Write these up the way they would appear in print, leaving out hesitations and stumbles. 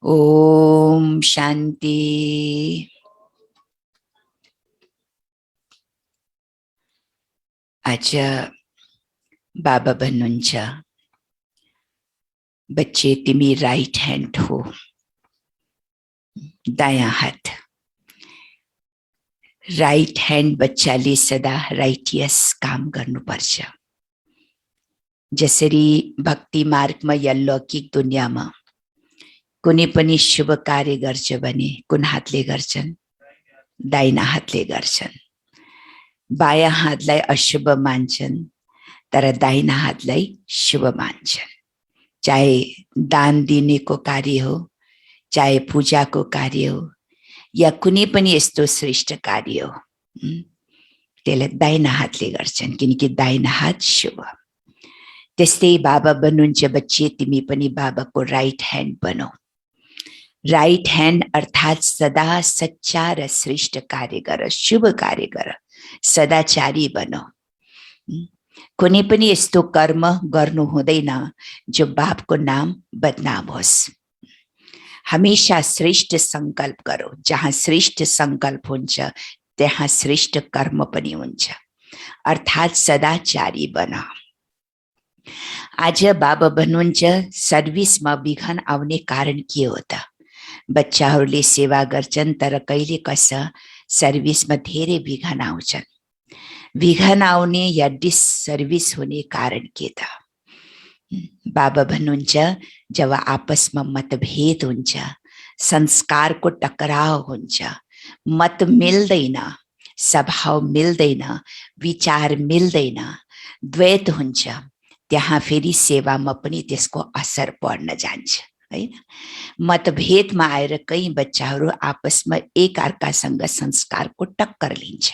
ओम शान्ति। आज बाबा भन्नुहुन्छ, बच्चे तिमी राइट ह्यान्ड हो, दायाँ हात। राइट ह्यान्ड बच्चाले सदा राइटियस काम गर्नुपर्छ। जसरी भक्ति मार्गमा या लौकिक दुनियाँमा कुनै पनि शुभ कार्य गर्छ भने कुन हातले गर्छन्? दाहिना हातले गर्छन्। बायाँ हातलाई अशुभ मान्छन्, तर दाहिना हातलाई शुभ मान्छन्। चाहे दान दिनेको कार्य हो, चाहे पूजाको कार्य हो, या कुनै पनि यस्तो श्रेष्ठ कार्य हो, त्यसलाई दाहिना हातले गर्छन्, किनकि दाहिना हात शुभ। त्यस्तै बाबा भन्नुहुन्छ, बच्चे तिमी पनि बाबाको राइट ह्यान्ड बनौ। राइट ह्यान्ड अर्थात् सदा सच्चा र श्रेष्ठ कार्य गर, शुभ कार्य गर, सदाचारी बनौ। कुनै पनि यस्तो कर्म गर्नु हुँदैन जो बापको नाम बदनाम होस्। हमेशा श्रेष्ठ संकल्प करो। जहाँ श्रेष्ठ संकल्प हुन्छ त्यहाँ श्रेष्ठ कर्म पनि हुन्छ, अर्थात् सदाचारी बन। आज बाबा भन्नुहुन्छ, सर्भिसमा विघ्न आउने कारण के हो त? बच्चाहरूले सेवा गर्छन्, तर कहिले कसा सर्भिसमा धेरै विघ्न आउँछन्। विघ्न आउने या डिससर्भिस हुने कारण के त? बाबा भन्नुहुन्छ, जब आपसमा मतभेद हुन्छ, संस्कारको टकराव हुन्छ, मत मिल्दैन, स्वभाव मिल्दैन, विचार मिल्दैन, द्वैत हुन्छ, त्यहाँ फेरि सेवामा पनि त्यसको असर पर्न जान्छ, हैन? मतभेदमा आएर कई बच्चाहरू आपसमा एक अर्कासँग संस्कारको टक्कर लिन्छ।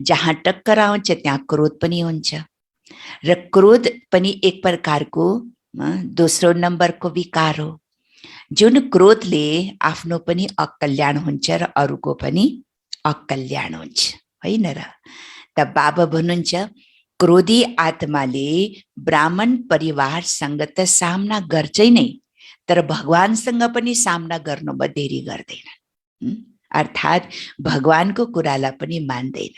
जहाँ टक्कर आउँछ त्यहाँ क्रोध पनि हुन्छ, र क्रोध पनि एक प्रकारको दोस्रो नम्बरको विकार हो। जुन क्रोधले आफ्नो पनि अकल्याण हुन्छ र अरूको पनि अकल्याण हुन्छ, हैन र? त बाबा भन्नुहुन्छ, क्रोधी आत्माले ब्राह्मण परिवारसँग त सामना गर्छै नै, तर भगवानसँग पनि सामना गर्नुमा देरी गर्दैन। अर्थात् भगवानको कुरालाई पनि मान्दैन,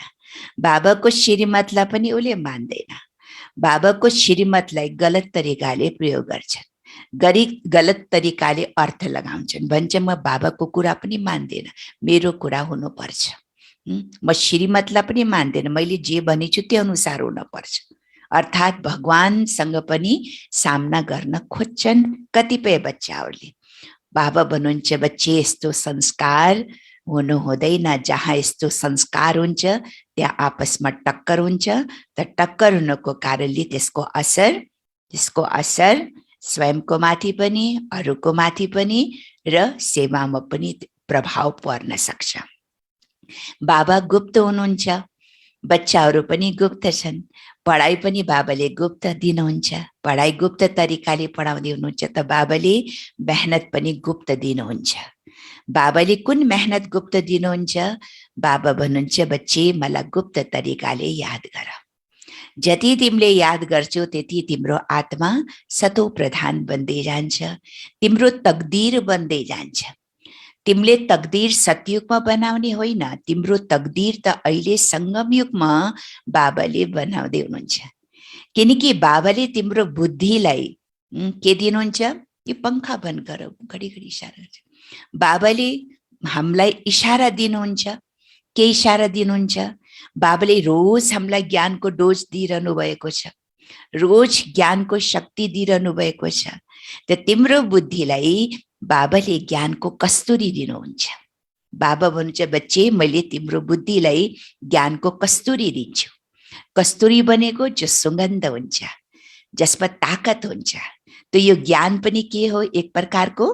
बाबाको श्रीमतलाई पनि उसले मान्दैन। बाबाको श्रीमतलाई गलत तरिकाले प्रयोग गर्छन्, गलत तरिकाले अर्थ लगाउँछन्। भन्छ म बाबाको कुरा पनि मान्दैन, मेरो कुरा हुनुपर्छ। म श्रीमतलाई पनि मान्दैन, मैले जे भनेछु त्यो अनुसार हुनुपर्छ। अर्थात् भगवानसँग पनि सामना गर्न खोज्छन् कतिपय बच्चाहरूले। बाबा भन्नुहुन्छ, बच्चे यस्तो संस्कार हुनु हुँदैन। जहाँ यस्तो संस्कार हुन्छ त्यहाँ आपसमा टक्कर हुन्छ, त टक्कर हुनको कारणले त्यसको असर स्वयंको माथि पनि, अरूको माथि पनि र सेवामा पनि प्रभाव पर्न सक्छ। बाबा गुप्त हुनुहुन्छ, बच्चाहरू पनि गुप्त छन्। पढाइ पनि बाबाले गुप्त दिनुहुन्छ, पढाइ गुप्त तरिकाले पढाउँदै हुनुहुन्छ, त बाबाले मेहनत पनि गुप्त दिनुहुन्छ। बाबाले कुन मेहनत गुप्त दिनुहुन्छ? बाबा भन्नुहुन्छ, बच्चे मलाई गुप्त तरिकाले याद गर। जति तिमीले याद गर्छौ त्यति तिम्रो आत्मा सतो प्रधान बन्दै जान्छ, तिम्रो तकदीर बन्दै जान्छ। तिमीले तकदीर सतयुगमा बनाउने होइन, तिम्रो तकदीर त अहिले संगम युगमा बाबाले बनाउँदै हुनुहुन्छ। किनकि बाबाले तिम्रो बुद्धिलाई के दिनुहुन्छ? यो पंखा बन्द गर, घडी इशारा गर्छ। बाबाले हामीलाई इशारा दिनुहुन्छ। के इशारा दिनुहुन्छ? बाबाले रोज हामीलाई ज्ञानको डोज दिइरहनु भएको छ, रोज ज्ञानको शक्ति दिइरहनु भएको छ। त तिम्रो बुद्धिलाई बाबाले ज्ञानको कस्तुरी दिनुहुन्छ। बाबा भन्नुहुन्छ, बच्चे मैले तिम्रो बुद्धिलाई ज्ञानको कस्तुरी दिन्छु। कस्तुरी बनेको जो सुगन्ध हुन्छ, जसमा ताकत हुन्छ। त यो ज्ञान पनि के हो? एक प्रकारको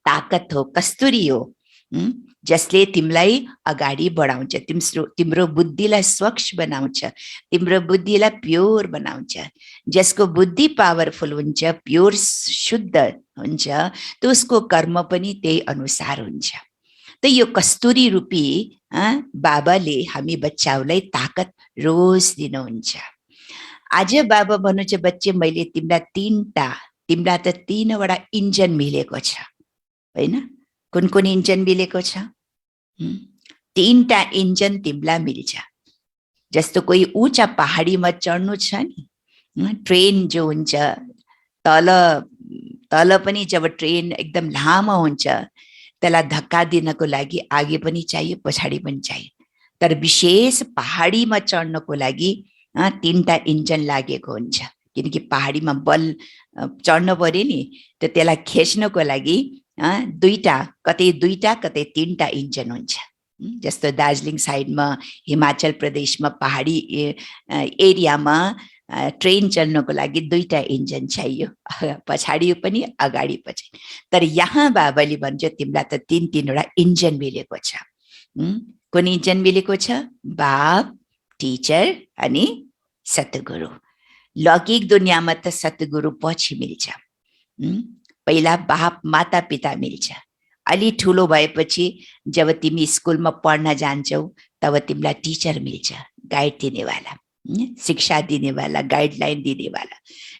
ताकत हो, कस्तुरी हो, जसले तिमीलाई अगाडि बढाउँछ, तिम्रो बुद्धिलाई स्वच्छ बनाउँछ, तिम्रो बुद्धिलाई प्योर बनाउँछ। जसको बुद्धि पावरफुल हुन्छ, प्योर शुद्ध हुन्छ, त उसको कर्म पनि त्यही अनुसार हुन्छ। त यो कस्तुरी रूपी बाबाले हामी बच्चाहरूलाई ताकत रोज दिनुहुन्छ। आज बाबा भन्नुहुन्छ, बच्चे मैले तिमीलाई तिमीलाई त 3वटा इन्जन मिलेको छ। होइन? कुन कुन इन्जन मिलेको छ? 3टा इन्जन तिमीलाई मिल्छ। जस्तो कोही ऊँचा पहाडीमा चढ्नु छ नि, ट्रेन जो हुन्छ तल तल पनि जब ट्रेन एकदम लामो हुन्छ त्यसलाई धक्का दिनको लागि आगे पनि चाहियो, पछाडि पनि चाहियो। तर विशेष पहाडीमा चढ्नको लागि 3टा इन्जन लागेको हुन्छ, किनकि पहाडीमा बल चढ्नु पर्यो नि, त त्यसलाई खेच्नको लागि कतै दुईटा कतै 3टा इन्जन हुन्छ। जस्तो दार्जिलिङ साइडमा, हिमाचल प्रदेशमा पहाडी एरियामा ट्रेन चल्नको लागि 2टा इन्जन चाहियो, पछाडि पनि अगाडि पनि। तर यहाँ बाबाले भन्छ तिमीलाई त 3-3वटा इन्जन मिलेको छ। कुन इन्जन मिलेको छ? बाप, टिचर अनि सतगुरु। लौकिक दुनियाँमा त सतगुरु पछि मिल्छ। पहिला बाप माता पिता मिल्छ। अलि ठुलो भएपछि जब तिमी स्कुलमा पढ्न जान्छौ तब तिमीलाई टिचर मिल्छ, गाइड दिनेवाला, शिक्षा दिनेवाला, गाइडलाइन दिनेवाला।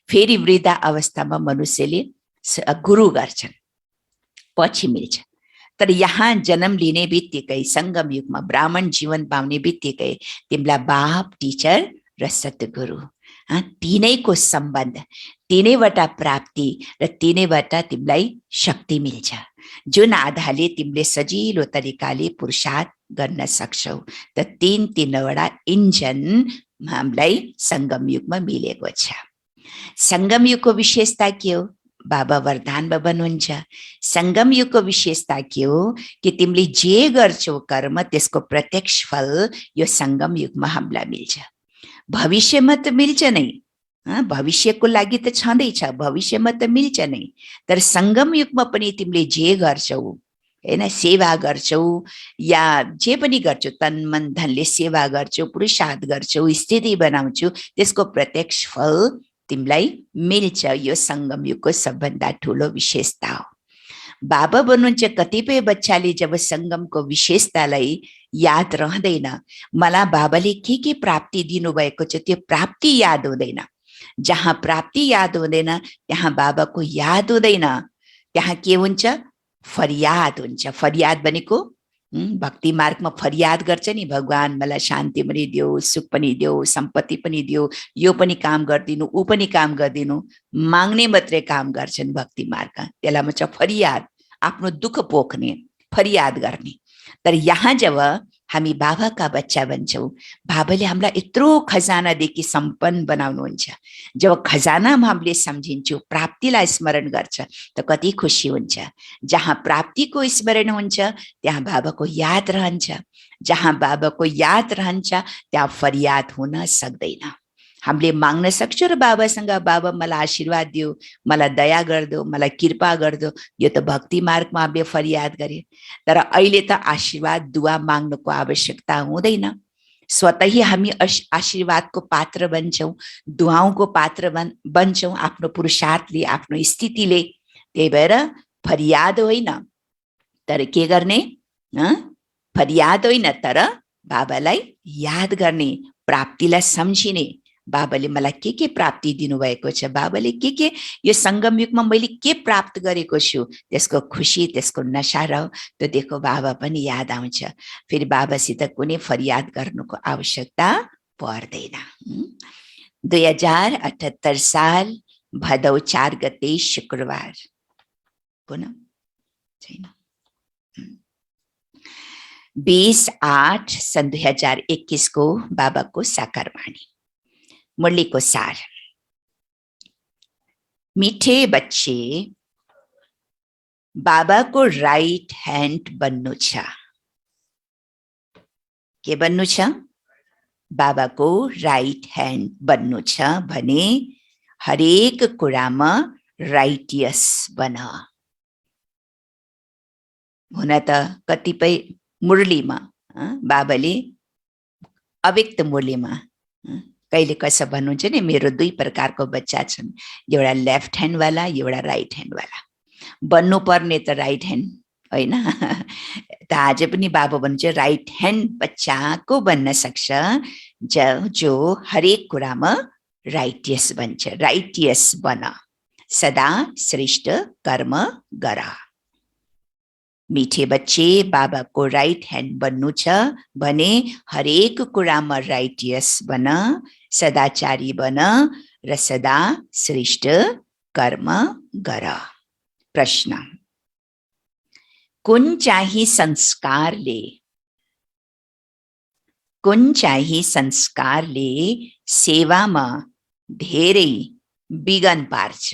फेरि वृद्ध अवस्थामा मनुष्यले गुरु गर्छन्, पछि मिल्छ। तर यहाँ जन्म लिने बित्तिकै सङ्गम युगमा ब्राह्मण जीवन पाउने बित्तिकै तिमीलाई बाप, टिचर र सतगुरु, तीनैको सम्बन्ध, तीनैवटा प्राप्ति र तीनैवटा तिमीलाई शक्ति मिल्छ, जुन आधारले तिमीले सजिलो तरिकाले पुरुषार्थ गर्न सक्छौ। त 3-3वटा इन्जन हामीलाई सङ्गम युगमा मिलेको छ। सङ्गम युगको विशेषता के हो? बाबा वरदानमा भन्नुहुन्छ सङ्गम युगको विशेषता के हो कि तिमीले जे गर्छौ कर्म त्यसको प्रत्यक्ष फल यो सङ्गम युगमा हामीलाई मिल्छ। भविष्यमा त मिल्छ नै, भविष्यको लागि त छँदैछ, भविष्यमा त मिल्छ नै। तर सङ्गम युगमा पनि तिमीले जे गर्छौ, होइन, सेवा गर्छौ या जे पनि गर्छौ, तन मन धनले सेवा गर्छौ, पुरुषार्थ गर्छौ, स्थिति बनाउँछौ, त्यसको प्रत्यक्ष फल तिमीलाई मिल्छ। यो सङ्गम युगको सबभन्दा ठुलो विशेषता हो। बाबा भन्नुहुन्छ कतिपय बच्चाले जब सङ्गमको विशेषतालाई याद रहँदैन, मलाई बाबाले के प्राप्ति दिनुभएको छ त्यो प्राप्ति याद हुँदैन। जहाँ प्राप्ति याद हुँदैन त्यहाँ बाबाको याद हुँदैन, त्यहाँ के हुन्छ? फरियाद हुन्छ। फरियाद भनेको भक्ति मार्गमा फरियाद गर्छ नि, भगवान मलाई शान्ति पनि दियो, सुख पनि दियो, सम्पत्ति पनि दियो, यो पनि काम गरिदिनु, ऊ पनि काम गरिदिनु, माग्ने मात्रै काम गर्छन् भक्ति मार्ग। त्यसलाई भन्छ फरियाद, आफ्नो दुःख पोख्ने, फरियाद गर्ने। तर यहाँ जब हामी बाबाका बच्चा बन्छौँ, बाबाले हामीलाई यत्रो खजानादेखि सम्पन्न बनाउनुहुन्छ। जब खजानामा हामीले सम्झिन्छौँ, प्राप्तिलाई स्मरण गर्छ त कति खुसी हुन्छ। जहाँ प्राप्तिको स्मरण हुन्छ त्यहाँ बाबाको याद रहन्छ, जहाँ बाबाको याद रहन्छ त्यहाँ फरियाद हुन सक्दैन। हामीले माग्न सक्छौँ र बाबासँग, बाबा मलाई आशीर्वाद दियो, मलाई दया गरिदो, मलाई कृपा गरिदो, यो त भक्ति मार्गमा हामीले फरियाद गरे। तर अहिले त आशीर्वाद दुआ माग्नुको आवश्यकता हुँदैन, स्वतः हामी आशीर्वादको पात्र बन्छौँ, दुआउको पात्र बन्छौँ आफ्नो पुरुषार्थले, आफ्नो स्थितिले। त्यही भएर फरियाद होइन तर के गर्ने? फरियाद होइन तर बाबालाई याद गर्ने, प्राप्तिलाई सम्झिने। बाबाले मलाई के प्राप्ति दिनुभएको छ, बाबाले के यो सङ्गम युगमा मैले के प्राप्त गरेको छु, त्यसको खुसी, त्यसको नशा र त्यो देखो बाबा पनि याद आउँछ। फेरि बाबासित कुनै फरियाद गर्नुको आवश्यकता पर्दैन। 2078 साल भदौ 4 गते शुक्रबार, पुनः छैन, 20/8 सन् 2021 को बाबाको साकारवाणी। मुरली को सार, मीठे बच्चे बाबा को राइट हैंड बन्नु छ। के बन्नु छ? बाबा को राइट हैंड बन्नु छ भने हरेक कुरामा राइटियस बन। हुन त कतिपय मुरलीमा बाबाले अव्यक्त मुरलीमा कहिले कसो भन्नुहुन्छ नि, मेरो 2 प्रकारको बच्चा छन्, एउटा लेफ्ट ह्यान्ड वाला, एउटा राइट ह्यान्ड वाला। बन्नु पर्ने त राइट ह्यान्ड होइन। त आज पनि बाबा भन्नुहुन्छ राइट ह्यान्ड बच्चाको बन्न सक्छ जो हरेक कुरामा राइटियस बन्छ। राइटियस बन, सदा श्रेष्ठ कर्म गर। मीठे बच्चे बाबा को राइट ह्यान्ड बन्नु छ भने हरेक कुरामा राइटियस बन, सदाचारी बन र सदा श्रेष्ठ कर्म गर। प्रश्न, कुन चाहिँ संस्कारले सेवामा धेरै विघ्न पार्छ?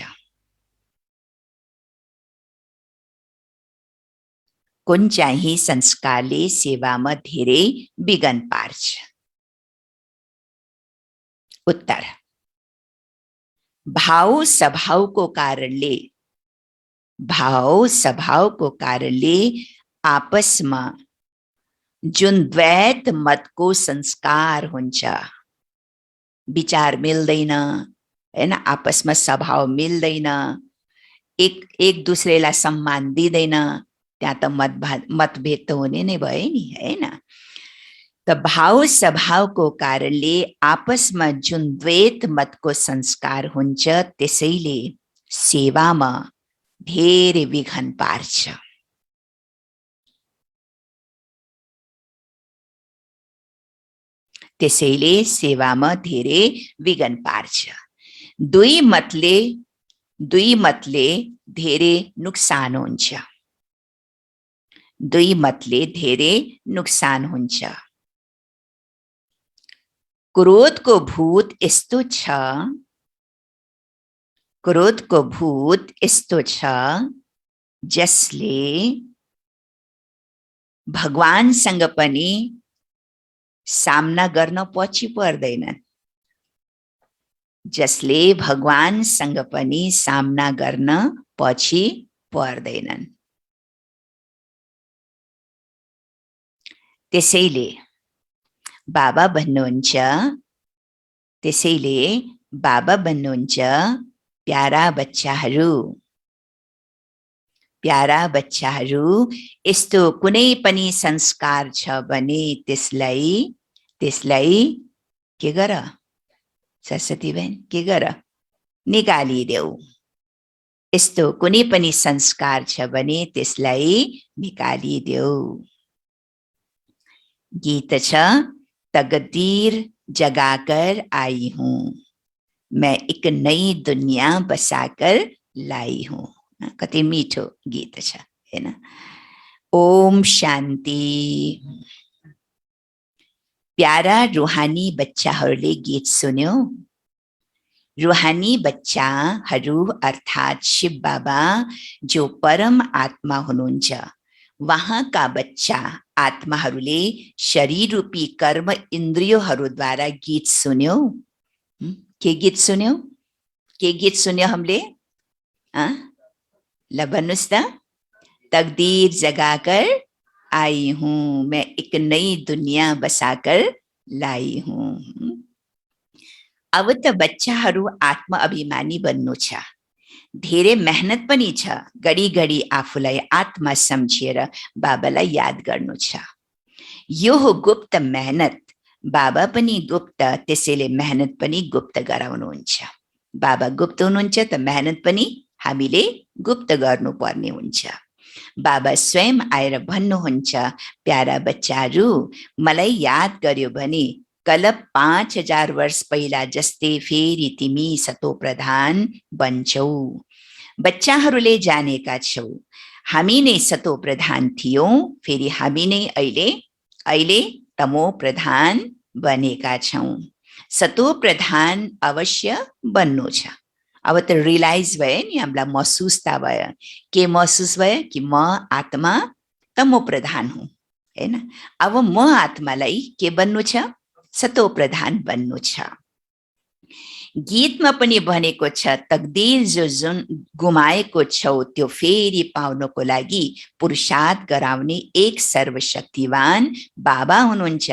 कुन चाहिँ संस्कारले सेवामा धेरै विघ्न पार्छ? उत्तर, भाव स्वभावको कारणले आपसमा जुन द्वैत मतको संस्कार हुन्छ, विचार मिल्दैन हैन, आपसमा स्वभाव मिल्दैन, एक दूसरेलाई सम्मान दिँदैन, त्यहाँ त मतभेद त हुने नै भयो नि हैन। त भाव स्वभावको कारणले आपसमा जुन द्वैत मतको संस्कार हुन्छ त्यसैले सेवामा धेरै विघ्न पार्छ। त्यसैले सेवामा धेरै विघ्न पार्छ। दुई मतले धेरै नुकसान हुन्छ। दुई मतले धेरै नुकसान हुन्छ। क्रोधको भूत यस्तो छ जसले भगवानसँग पनि सामना गर्न पछि पर्दैनन्। जसले भगवानसँग पनि सामना गर्न पछि पर्दैनन्। त्यसैले बाबा भन्नुहुन्छ प्यारा बच्चाहरू यस्तो कुनै पनि संस्कार छ भने त्यसलाई के गर सरस्वती बहन, के गर निकालिदेऊ। यस्तो कुनै पनि संस्कार छ भने त्यसलाई निकालिदेऊ। गीत छ, तकदीर जगाकर आई हूं, मैं एक नई दुनिया बसाकर लाई हूं। कति मीठो गीत छ हैन। ओम शान्ति। प्यारा रूहानी बच्चाहरूले गीत सुन्यो। रूहानी बच्चाहरू अर्थात शिव बाबा जो परम आत्मा हुनुहुन्छ, वहाँका बच्चा आत्माहरूले शरीर रूपी कर्म इन्द्रियोहरूद्वारा गीत सुन्यो। के गीत सुन्यो हामीले? ल भन्नुस् त। तकदीर जगाकर आई हूं, मैं एक नई दुनिया बसाकर लाई हूं। अब त बच्चाहरू आत्म अभिमानी बन्नु छ। धेरै मेहनत पनि छ। घडी आफूलाई आत्मा सम्झेर बाबालाई याद गर्नु छ। यो हो गुप्त मेहनत। बाबा पनि गुप्त, त्यसैले मेहनत पनि गुप्त गराउनुहुन्छ। बाबा गुप्त हुनुहुन्छ त मेहनत पनि हामीले गुप्त गर्नुपर्ने हुन्छ। बाबा स्वयं आएर भन्नुहुन्छ, प्यारा बच्चाहरू मलाई याद गर्यो भने कल 5000 वर्ष पहिला जस्तै फेरि तिमी सतो प्रधान बन्छौ। बच्चाहरूले जानेका छौ हामी नै सतो प्रधान थियौं, फेरि हामी नै अहिले तमो प्रधान बनेका छौं। सतो प्रधान अवश्य बन्नु छ। अब त रियलाइज भयो नि, हामीलाई महसुस त भयो। के महसुस भयो? कि म आत्मा तमो प्रधान हुँ हैन। अब म आत्मालाई के बन्नु छ? सतो प्रधान बन्नु छ। गीतमा पनि भनेको छ, तकदीर जो जुन गुमाएको छौ त्यो फेरि पाउनको लागि पुरुषार्थ गराउने एक सर्वशक्तिवान बाबा हुनुहुन्छ,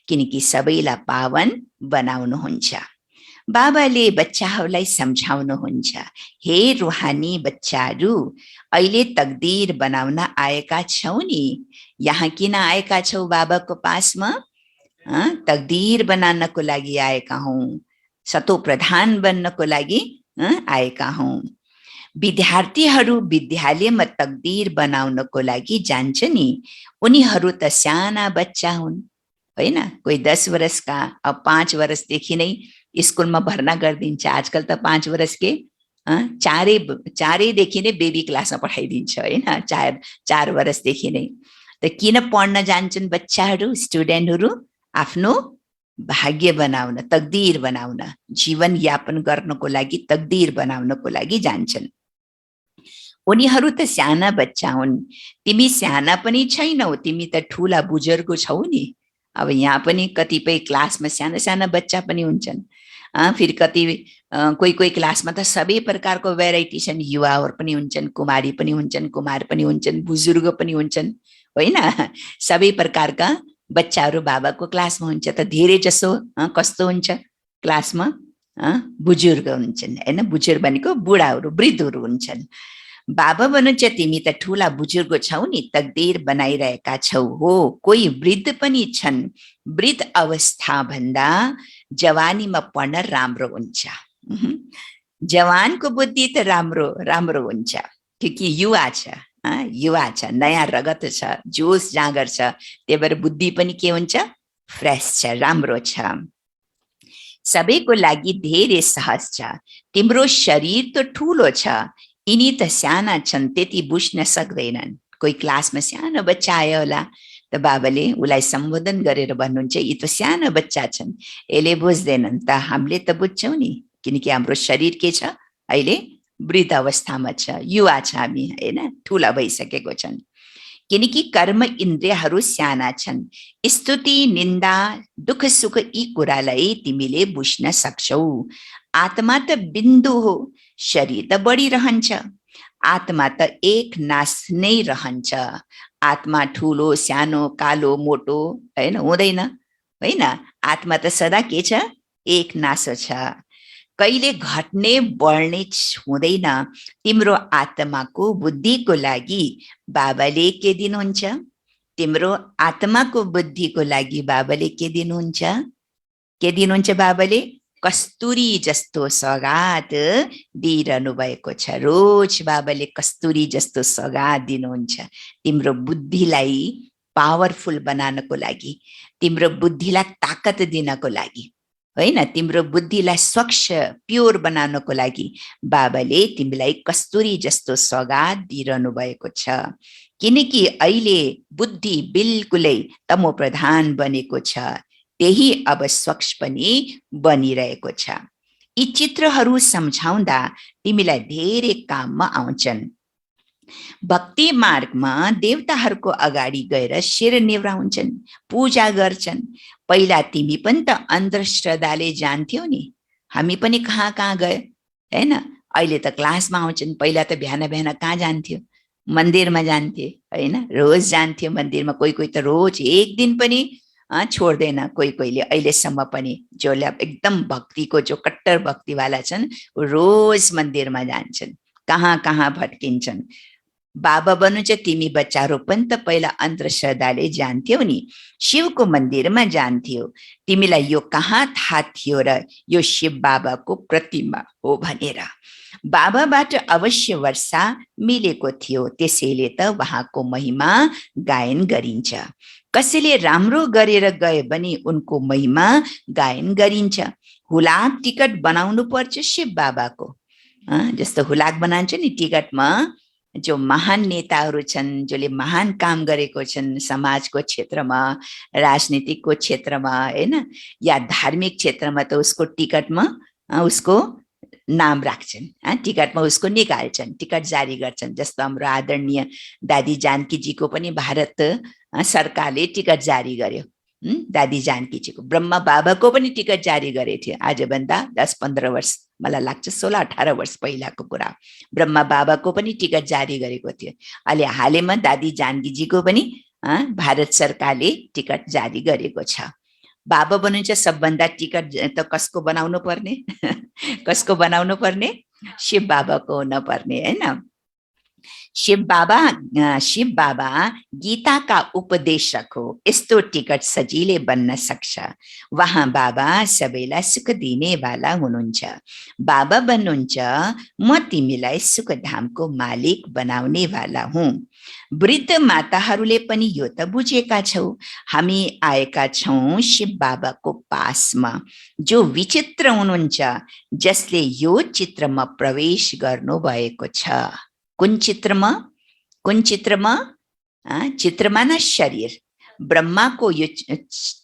किनकि सबैलाई पावन बनाउनुहुन्छ। बाबाले बच्चाहरूलाई सम्झाउनुहुन्छ, हे रूहानी बच्चाहरू, अहिले तकदीर बनाउन आएका छौ नि। यहाँ किन आएका छौ बाबाको पासमा? तकदीर बनाउनको लागि आएका हौं, सतो प्रधान बन्नको लागि आएका हौं। विद्यार्थीहरू विद्यालयमा तकदीर बनाउनको लागि जान्छ नि, उनीहरू त साना बच्चा हुन् होइन। कोही 10 वर्षका, अब 5 वर्षदेखि नै स्कुलमा भर्ना गरिदिन्छ। आजकल त 5 वर्षकै चारैदेखि नै बेबी क्लासमा पठाइदिन्छ होइन, 4 वर्षदेखि नै। त किन पढ्न जान्छन् बच्चाहरू, स्टुडेन्टहरू? आफ्नो भाग्य बनाउन, तकदीर बनाउन, जीवन यापन गर्नको लागि, तकदीर बनाउनको लागि जान्छन्। उनीहरू त साना बच्चा हुन्, तिमी साना पनि छैनौ, तिमी त ठुला बुजुर्ग छौ नि। अब यहाँ पनि कतिपय क्लासमा साना साना बच्चा पनि हुन्छन्, फेरि कति कोही कोही क्लासमा त सबै प्रकारको भेराइटी छन्, युवाहरू पनि हुन्छन्, कुमारी पनि हुन्छन्, कुमार पनि हुन्छन्, बुजुर्ग पनि हुन्छन् होइन। सबै प्रकारका बच्चाहरू बाबाको क्लासमा हुन्छ। त धेरै जसो कस्तो हुन्छ क्लासमा? बुजुर्ग हुन्छन् होइन, बुजुर्ग भनेको बुढाहरू, वृद्धहरू हुन्छन्। बाबा भन्नुहुन्छ तिमी त ठुला बुजुर्ग छौ नि, तकदीर बनाइरहेका छौ। हो, कोही वृद्ध पनि छन्, वृद्ध अवस्था भन्दा जवानीमा पढ्न राम्रो हुन्छ। जवानको बुद्धि त राम्रो राम्रो हुन्छ, क्योंकि युवा छ, युवा छ, नयाँ रगत छ, जोस जाँगर छ, त्यही भएर बुद्धि पनि के हुन्छ? फ्रेस छ, राम्रो छ। सबैको लागि धेरै सहज छ। तिम्रो शरीर त ठुलो छ, यिनी त साना छन्, त्यति बुझ्न सक्दैनन्। कोही क्लासमा सानो बच्चा आयो होला, त बाबाले उसलाई सम्बोधन गरेर भन्नुहुन्छ यी त सानो बच्चा छन्, यसले बुझ्दैनन्। त हामीले त बुझ्छौँ नि, किनकि हाम्रो शरीर के छ? अहिले वृद्ध अवस्थामा छ, युवा छ हामी होइन, ठुला भइसकेको छन्। किनकि कर्म इन्द्रियहरू साना छन्। स्तुति, निन्दा, दुःख सुख यी कुरालाई तिमीले बुझ्न सक्छौ। आत्मा त बिन्दु हो, शरीर त बढिरहन्छ। आत्मा त एक नाश नै रहन्छ। आत्मा ठुलो सानो कालो मोटो होइन हुँदैन होइन। आत्मा त सदा के छ? एक नासो छ, कहिले घट्ने बढ्ने हुँदैन। तिम्रो आत्माको बुद्धिको लागि बाबाले के दिनुहुन्छ? तिम्रो आत्माको बुद्धिको लागि बाबाले के दिनुहुन्छ? के दिनुहुन्छ बाबाले? कस्तुरी जस्तो सौगात दिइरहनु भएको छ। रोज बाबाले कस्तुरी जस्तो सौगात दिनुहुन्छ तिम्रो बुद्धिलाई पावरफुल बनाउनको लागि, तिम्रो बुद्धिलाई ताकत दिनको लागि होइन, तिम्रो बुद्धिलाई स्वच्छ प्योर बनाउनको लागि बाबाले तिमीलाई कस्तुरी जस्तो सौगात दिइरहनु भएको छ। किनकि अहिले बुद्धि बिल्कुलै तमो प्रधान बनेको छ, त्यही अब स्वच्छ पनि बनिरहेको छ। यी चित्रहरू सम्झाउँदा तिमीलाई धेरै काममा आउँछन्। भक्ति मार्गमा देवताहरूको अगाडि गएर शिर निभाउँछन्, पूजा गर्छन्। पहिला तिमी पनि त अन्धश्रद्धाले जान्थ्यौ नि, हामी पनि कहाँ कहाँ गयो होइन। अहिले त क्लासमा आउँछन्, पहिला त बिहान बिहान कहाँ जान्थ्यो? मन्दिरमा जान्थे होइन, रोज जान्थ्यो मन्दिरमा। कोही कोही त रोज एक दिन पनि छोड्दैन, कोही कोहीले अहिलेसम्म पनि जसले एकदम भक्तिको जो कट्टर भक्तिवाला छन् रोज मन्दिरमा जान्छन्, कहाँ कहाँ भट्किन्छन्। बाबा भन्नुहुन्छ तिमी बच्चाहरू पनि त पहिला अन्धश्रद्धाले जान्थ्यौ नि, शिवको मन्दिरमा जान्थ्यौ, तिमीलाई यो कहाँ थाहा थियो र यो शिव बाबाको प्रतिमा हो भनेर। बाबाबाट अवश्य वर्षा मिलेको थियो, त्यसैले त उहाँको महिमा गायन गरिन्छ। कसैले राम्रो गरेर गए भने उनको महिमा गायन गरिन्छ। हुलाक टिकट बनाउनु पर्छ शिव बाबाको, जस्तो हुलाक बनाउँछ नि टिकटमा, जो महान नेताहरू छन्, जसले महान काम गरेको छन् समाजको क्षेत्रमा, राजनीतिकको क्षेत्रमा होइन, या धार्मिक क्षेत्रमा, त उसको टिकटमा उसको नाम राख्छन्, टिकटमा उसको निकाल्छन्, टिकट जारी गर्छन्। जस्तो हाम्रो आदरणीय दादी जानकीजीको पनि भारत सरकारले टिकट जारी गर्यो। दादी जानकीजीको, ब्रह्मा बाबाको पनि टिकट जारी गरेको थियो आजभन्दा 10-15 वर्ष, मलाई लाग्छ 16-18 वर्ष पहिलाको कुरा। ब्रह्मा बाबाको पनि टिकट जारी गरेको थियो। अहिले हालैमा दादी जानकीजीको पनि भारत सरकारले टिकट जारी गरेको छ। बाबा भन्नुहुन्छ सबभन्दा टिकट त कसको बनाउनु पर्ने? कसको बनाउनु पर्ने? शिव बाबाको हुन पर्ने होइन। शिव बाबा गीताका उपदेशक हो, यस्तो टिकट सजिलै बन्न सक्छ। वहाँ बाबा सबैलाई सुख दिनेवाला हुनुहुन्छ। बाबा भन्नुहुन्छ, म तिमीलाई सुखधामको मालिक बनाउनेवाला हुँ। वृद्ध माताहरूले पनि यो त बुझेका छौ। हामी आएका छौँ शिव बाबाको पासमा, जो विचित्र हुनुहुन्छ, जसले यो चित्रमा प्रवेश गर्नुभएको छ। कुन चित्रमा? कुन चित्रमा? चित्रमा न शरीर, ब्रह्माको यो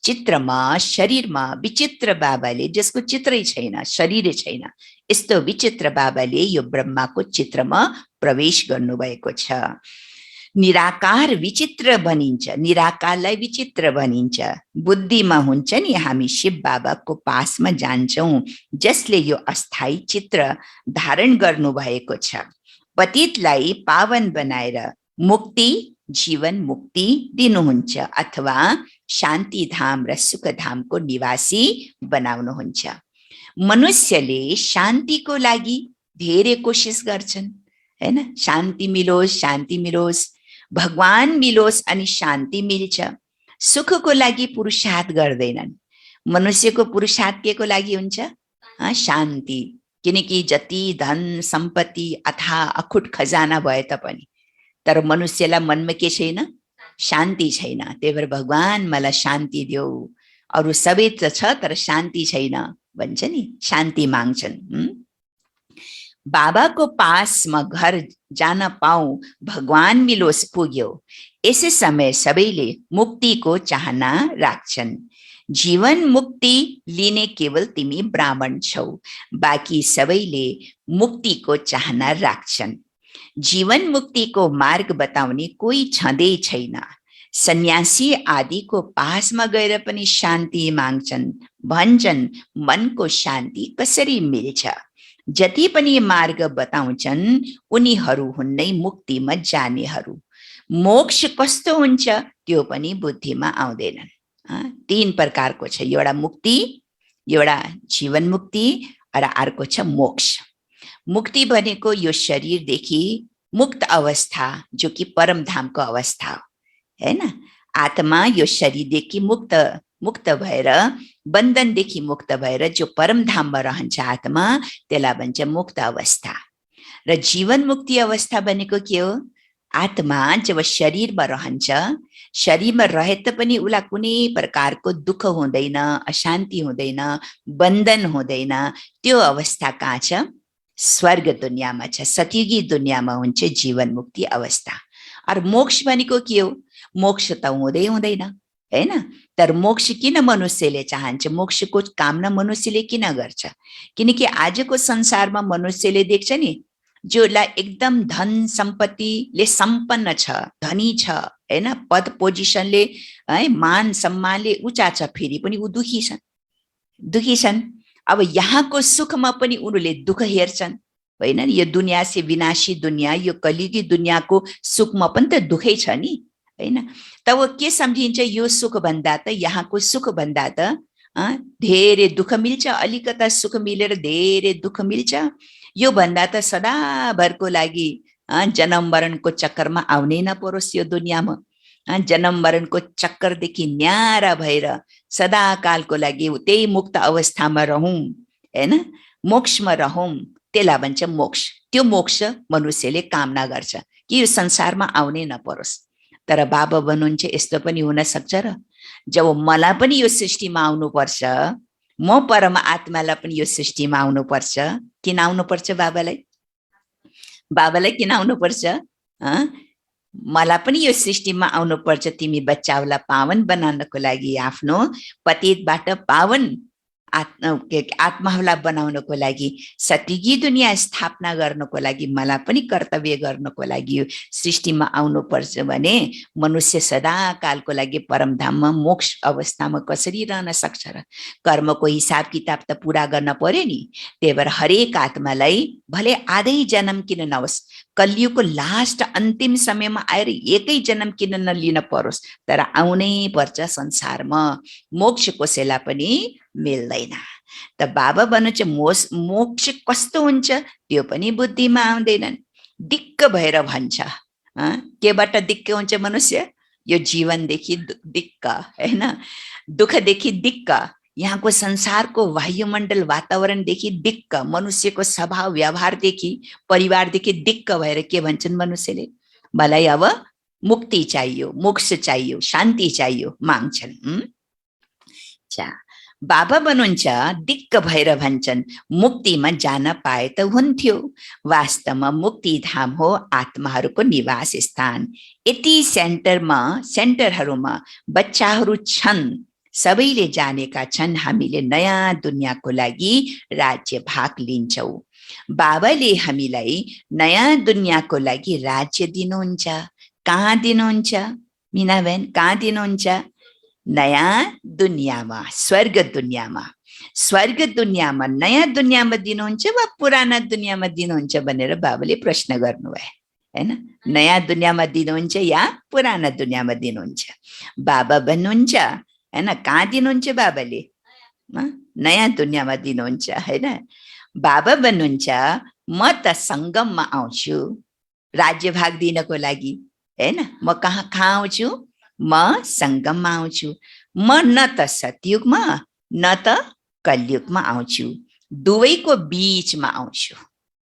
चित्रमा, शरीरमा विचित्र बाबाले, जसको चित्रै छैन, शरीरै छैन, यस्तो विचित्र बाबाले यो ब्रह्माको चित्रमा प्रवेश गर्नुभएको छ। निराकार विचित्र भनिन्छ, निराकारलाई विचित्र भनिन्छ। बुद्धिमा हुन्छ नि, हामी शिव बाबाको पासमा जान्छौँ, जसले यो अस्थायी चित्र धारण गर्नुभएको छ। पतितलाई पावन बनाएर मुक्ति, जीवन मुक्ति दिनुहुन्छ, अथवा शान्ति धाम र सुख धामको निवासी बनाउनुहुन्छ। मनुष्यले शान्तिको लागि धेरै कोसिस गर्छन्, हैन? शान्ति मिलोस्, शान्ति मिलोस्, भगवान मिलोस् अनि शान्ति मिल्छ। सुखको लागि पुरुषार्थ गर्दैनन्। मनुष्यको पुरुषार्थ के को लागि हुन्छ? शान्ति। किनकि जति धन सम्पत्ति अथाह अखुट खजाना भए तापनि तर मनुष्यलाई मनमा के छैन? शान्ति छैन। त्यही भएर भगवान मलाई शान्ति देऊ, अरु सबै त छ तर शान्ति छैन भन्छ नि, शान्ति माग्छन्। बाबाको पासमा घर जान पाऊँ, भगवान मिलोस् पुग्यो। यसै समय सबैले मुक्तिको चाहना राख्छन्। जीवन मुक्ति लिने केवल तिमी ब्राह्मण छौ, बाँकी सबैले मुक्तिको चाहना राख्छन्। जीवन मुक्तिको मार्ग बताउने कोही छँदै छैन। सन्यासी आदिको पासमा गएर पनि शान्ति माग्छन्, भन्छन् मनको शान्ति कसरी मिल्छ। जति पनि मार्ग बताउँछन् उनीहरू हुन्नै मुक्तिमा जानेहरू। मोक्ष कस्तो हुन्छ त्यो पनि बुद्धिमा आउँदैनन्। तीन प्रकारको छ, एउटा मुक्ति, एउटा जीवन मुक्ति र अर्को छ मोक्ष। मुक्ति भनेको यो शरीरदेखि मुक्त अवस्था, जो कि परम धामको अवस्था हो, हैन? आत्मा यो शरीरदेखि मुक्त भएर, बन्धनदेखि मुक्त भएर जो परम धाममा रहन्छ आत्मा, त्यसलाई भन्छ मुक्त अवस्था। र जीवन मुक्ति अवस्था भनेको के हो? आत्मा जब शरीरमा रहन्छ, शरीरमा रहे तापनि उसलाई कुनै प्रकारको दुःख हुँदैन, अशान्ति हुँदैन, बन्धन हुँदैन। त्यो अवस्था कहाँ छ? स्वर्ग दुनियाँमा छ, सतयुगी दुनियाँमा हुन्छ जीवन मुक्ति अवस्था। और मोक्ष भनेको के हो? मोक्ष त हुँदै हुँदैन, हैन? तर मोक्ष किन मनुष्यले चाहन्छ? मोक्षको कामना मनुष्यले किन गर्छ? किनकि आजको संसारमा मनुष्यले देख्छ नि, जोलाई एकदम धन सम्पत्तिले सम्पन्न छ, धनी छ, हैन? पद पोजिसनले, है, मान सम्मानले ऊँचा छ, फेरि पनि ऊ दुखी छन्। अब यहाँको सुखमा पनि उनीहरूले दुःख हेर्छन्, होइन? यो दुनिया से विनाशी दुनिया, यो कलियुगी दुनियाँको सुखमा पनि त दुःखै छ नि, हैन? तब के सम्झिन्छ? यो सुख भन्दा त, यहाँको सुख भन्दा त धेरै दुःख मिल्छ, अलिकता सुख मिलेर धेरै दुःख मिल्छ। यो भन्दा त सदाभरको लागि जन्म मरणको चक्करमा आउनै नपरोस् यो दुनियाँमा। जन्म मरणको चक्करदेखि न्यारा भएर सदाकालको लागि त्यही मुक्त अवस्थामा रहौँ, हैन? मोक्षमा रहौँ, त्यसलाई भन्छ मोक्ष। त्यो मोक्ष मनुष्यले कामना गर्छ कि यो संसारमा आउनै नपरोस्। तर बाबा भन्नुहुन्छ यस्तो पनि हुन सक्छ र, जब मलाई पनि यो सृष्टिमा आउनुपर्छ, म परम आत्मालाई पनि यो सृष्टिमा आउनुपर्छ। किन आउनुपर्छ? बाबालाई किन आउनुपर्छ? मलाई पनि यो सृष्टिमा आउनुपर्छ, तिमी बच्चाहरूलाई पावन बनाउनको लागि, आफ्नो पतितबाट पावन आत्माहरूलाई बनाउनको लागि, सतयुगी दुनियाँ स्थापना गर्नको लागि, मलाई पनि कर्तव्य गर्नको लागि यो सृष्टिमा आउनुपर्छ भने मनुष्य सदाकालको लागि परमधाममा मोक्ष अवस्थामा कसरी रहन सक्छ र? कर्मको हिसाब किताब त पुरा गर्न पर्यो नि। त्यही भएर हरेक आत्मालाई भले आधै जन्म किन नहोस्, कलियुगको लास्ट अन्तिम समयमा आएर एकै जन्म किन नलिन परोस्, तर आउनै पर्छ संसारमा। मोक्ष कसैलाई पनि मिल्दैन। त बाबा भन्नुहुन्छ मोक्ष कस्तो हुन्छ त्यो पनि बुद्धिमा आउँदैनन्। दिक्क भएर भन्छ। केबाट दिक्क हुन्छ मनुष्य? यो जीवनदेखि दिक्क, हैन? दुःखदेखि दिक्क, यहाँको संसारको वायुमण्डल वातावरणदेखि दिक्क, मनुष्यको स्वभाव व्यवहारदेखि, परिवारदेखि दिक्क भएर के भन्छन् मनुष्यले? मलाई अब मुक्ति चाहियो, मोक्ष चाहियो, शान्ति चाहियो माग्छन्। बाबा भन्नुहुन्छ दिक्क भएर भन्छन् मुक्तिमा जान पाए त हुन्थ्यो। वास्तवमा मुक्ति धाम हो आत्माहरूको निवास स्थान। यति सेन्टरहरूमा बच्चाहरू छन्, सबैले जानेका छन्। हामीले नयाँ दुनियाँको लागि राज्य भाग लिन्छौँ। बाबाले हामीलाई नयाँ दुनियाँको लागि राज्य दिनुहुन्छ। कहाँ दिनुहुन्छ मिनाबेन? कहाँ दिनुहुन्छ? नयाँ दुनियाँमा, स्वर्ग दुनियाँमा। स्वर्ग दुनियाँमा, नयाँ दुनियाँमा दिनुहुन्छ वा पुराना दुनियाँमा दिनुहुन्छ भनेर बाबाले प्रश्न गर्नुभयो, हैन? नयाँ दुनियाँमा दिनुहुन्छ या पुराना दुनियाँमा दिनुहुन्छ? बाबा भन्नुहुन्छ, हैन? कहाँ दिनुहुन्छ बाबाले? नयाँ दुनियाँमा दिनुहुन्छ, हैन? बाबा भन्नुहुन्छ म त सङ्गममा आउँछु राज्य भाग दिनको लागि, हैन? म कहाँ आउँछु? म सङ्गममा आउँछु। म न त सतयुगमा न त कलयुगमा आउँछु, दुवैको बीचमा आउँछु,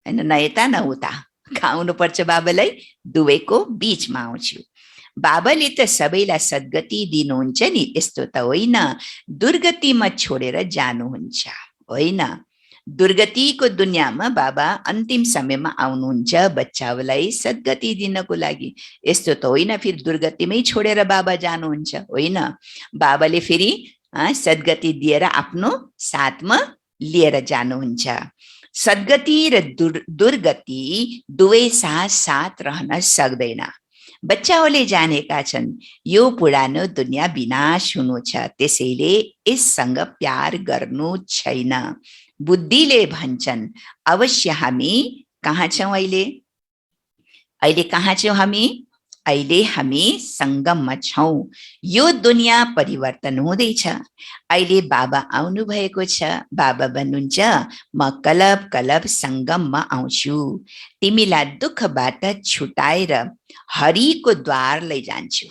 हैन? न यता न उता, कहाँ आउनुपर्छ बाबालाई? दुवैको बीचमा आउँछु। बाबाले त सबैलाई सद्गति दिनुहुन्छ नि, यस्तो त होइन दुर्गतिमा छोडेर जानुहुन्छ, होइन? दुर्गतिको दुनियाँमा बाबा अन्तिम समयमा आउनुहुन्छ बच्चाहरूलाई सद्गति दिनको लागि। यस्तो त होइन फेरि दुर्गतिमै छोडेर बाबा जानुहुन्छ, होइन? बाबाले फेरि सद्गति दिएर आफ्नो साथमा लिएर जानुहुन्छ। सद्गति र दुर्गति दुवै साथ साथ रहन सक्दैन। बच्चाहरूले जानेका छन् यो पुरानो दुनियाँ विनाश हुनु छ, त्यसैले यससँग प्यार गर्नु छैन। बुद्धिले भन्छन् अवश्य हामी कहाँ छौँ अहिले? अहिले कहाँ छौँ हामी? अहिले हामी सङ्गममा छौँ। यो दुनियाँ परिवर्तन हुँदैछ। अहिले बाबा आउनु भएको छ। बाबा भन्नुहुन्छ म कलब कलब सङ्गममा आउँछु, तिमीलाई दुःखबाट छुटाएर हरिको द्वार लैजान्छु।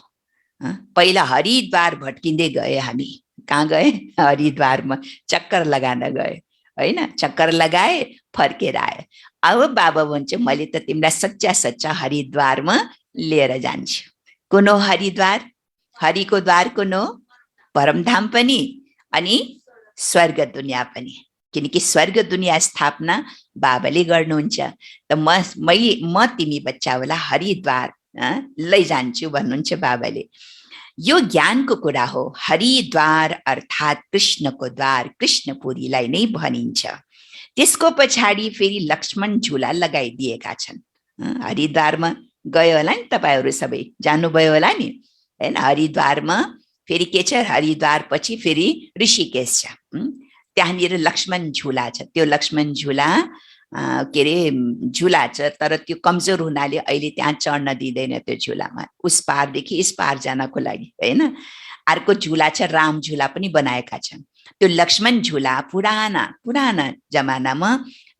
पहिला हरिद्वार भट्किँदै गए हामी। कहाँ गए? हरिद्वारमा चक्कर लगान गए, होइन? चक्कर लगाए, फर्केर आए। अब बाबा भन्छ मैले त तिमीलाई सच्चा सच्चा हरिद्वारमा लिएर जान्छु। कुन हो हरिद्वार? हरिको द्वार कुन हो? परमधाम पनि अनि स्वर्ग दुनियाँ पनि, किनकि स्वर्ग दुनियाँ स्थापना बाबाले गर्नुहुन्छ। त म तिमी बच्चाहरूलाई हरिद्वार लैजान्छु भन्नुहुन्छ बाबाले। यो ज्ञानको कुरा हो। हरिद्वार अर्थात् कृष्णको द्वार, कृष्णपुरीलाई नै भनिन्छ। त्यसको पछाडि फेरि लक्ष्मण झुला लगाइदिएका छन्। हरिद्वारमा गयो होला नि, तपाईँहरू सबै जानुभयो होला नि, हैन? हरिद्वारमा फेरि के छ? हरिद्वार पछि फेरि ऋषिकेश छ। त्यहाँनिर लक्ष्मण झुला छ। त्यो लक्ष्मण झुला के अरे झुला छ, तर त्यो कमजोर हुनाले अहिले त्यहाँ चढ्न दिँदैन त्यो झुलामा, उस पारदेखि यस पार जानको लागि, होइन? अर्को झुला छ, राम झुला पनि बनाएका छन्। त्यो लक्ष्मण झुला पुराना जमानामा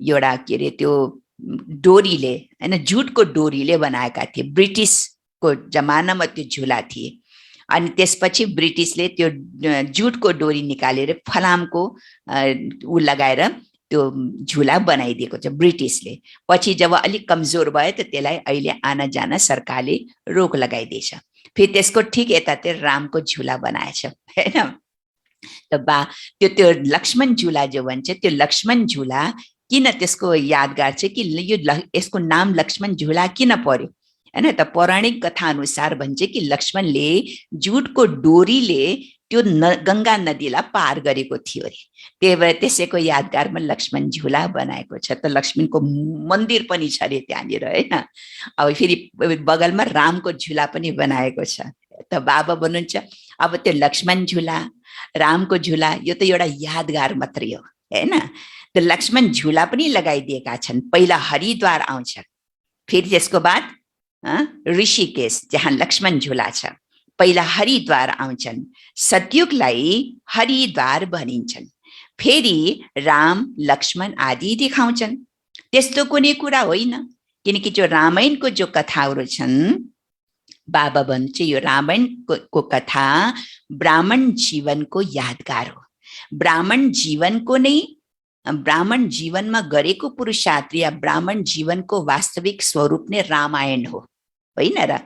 एउटा के अरे त्यो डोरीले, होइन, जुटको डोरीले बनाएका थिए। ब्रिटिसको जमानामा त्यो झुला थिए। अनि त्यसपछि ब्रिटिसले त्यो जुटको डोरी निकालेर फलामको ऊ लगाएर त्यो झुला बनाइदिएको छ ब्रिटिसले। पछि जब अलिक कमजोर भयो त त्यसलाई अहिले आना जान सरकारले रोक लगाइदिएछ। फेरि त्यसको ठिक यतातिर रामको झुला बनाएछ, होइन? त त्यो लक्ष्मण झुला जो भन्छ, त्यो लक्ष्मण झुला किन त्यसको यादगार छ कि यो यसको नाम लक्ष्मण झुला किन पर्यो, हैन? त पौराणिक कथा अनुसार भन्छ कि लक्ष्मणले जुटको डोरीले त्यो गङ्गा नदीलाई पार गरेको थियो अरे, त्यही भएर त्यसैको यादगारमा लक्ष्मण झुला बनाएको छ। त लक्ष्मणको मन्दिर पनि छ अरे त्यहाँनिर, होइन? अब फेरि बगलमा रामको झुला पनि बनाएको छ। त बाबा भन्नुहुन्छ अब त्यो लक्ष्मण झुला, रामको झुला यो त एउटा यादगार मात्रै हो, होइन? त लक्ष्मण झुला पनि लगाइदिएका छन्। पहिला हरिद्वार आउँछ, फेरि त्यसको बाद ऋषिकेश जहाँ लक्ष्मण झुला छ। पहिला हरिद्वार आउँछन्, सतयुगलाई हरिद्वार भनिन्छन्। फेरि राम लक्ष्मण आदि देखाउँछन्। त्यस्तो कुनै कुरा होइन, किनकि जो रामायणको जो कथाहरू छन् बाबा भन्नुहुन्छ यो रामायणको कथा ब्राह्मण जीवनको यादगार हो। ब्राह्मण जीवनको नै ब्राह्मण जीवनमा गरेको पुरुषार्थ या ब्राह्मण जीवनको वास्तविक स्वरूप नै रामायण हो, होइन र?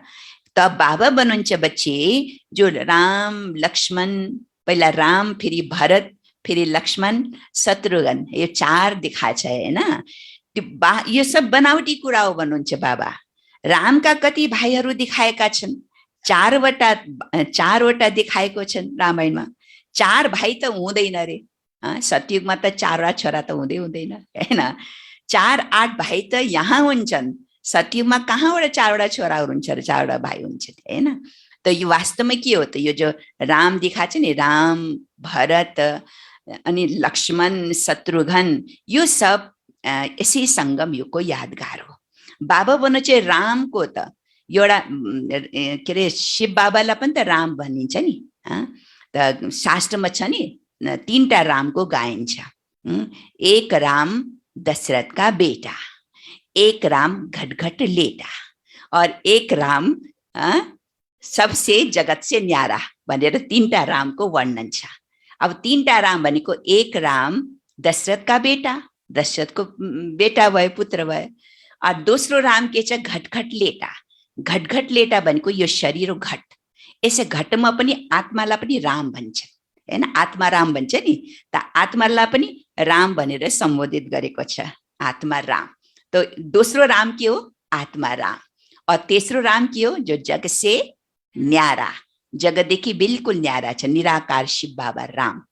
त बाबा भन्नुहुन्छ बच्चे जो राम लक्ष्मण, पहिला राम फेरि भरत फेरि लक्ष्मण शत्रुघ्न, यो 4 देखाएको छ होइन? यो सब बनावटी कुरा हो भन्नुहुन्छ बाबा। रामका कति भाइहरू देखाएका छन्? 4वटा देखाएको छन् रामायणमा। 4 भाइ त हुँदैन रे, सतयुगमा त 4वटा छोरा त हुँदैन हैन? 4-8 भाइ त यहाँ हुन्छन्, सतयुगमा कहाँबाट 4वटा छोराहरू हुन्छ र 4वटा भाइ हुन्छन् हैन? त यो वास्तवमा के हो त? यो जो राम देखाएको छ नि, राम भरत अनि लक्ष्मण शत्रुघ्न, यो सब यसै सङ्गम युगको यादगार हो। बाबा भन्नु चाहिँ रामको त एउटा के अरे शिव बाबालाई पनि त राम भनिन्छ नि, त शास्त्रमा छ नि 3टा रामको गाइन्छ। एक राम दशरथ का बेटा, एक राम घटघट लेटा और एक राम सबसे जगत से न्यारा भनेर 3टा रामको वर्णन छ। अब 3टा राम भनेको एक राम दशरथ का बेटा, दशरथको बेटा भयो, पुत्र भयो। और दोस्रो राम के छ घटघट लेटा। घटघट लेटा भनेको यो शरीर हो घट, यसै घटमा पनि आत्मालाई पनि राम भन्छ हैन? आत्मा राम भन्छ नि, त आत्मालाई पनि राम भनेर सम्बोधित गरेको छ, आत्मा राम। तो दोस्रो राम के हो? आत्मा राम। और तेस्रो राम के हो? जो जग से न्यारा, जगतदेखि बिल्कुल न्यारा छ, निराकार शिव बाबा राम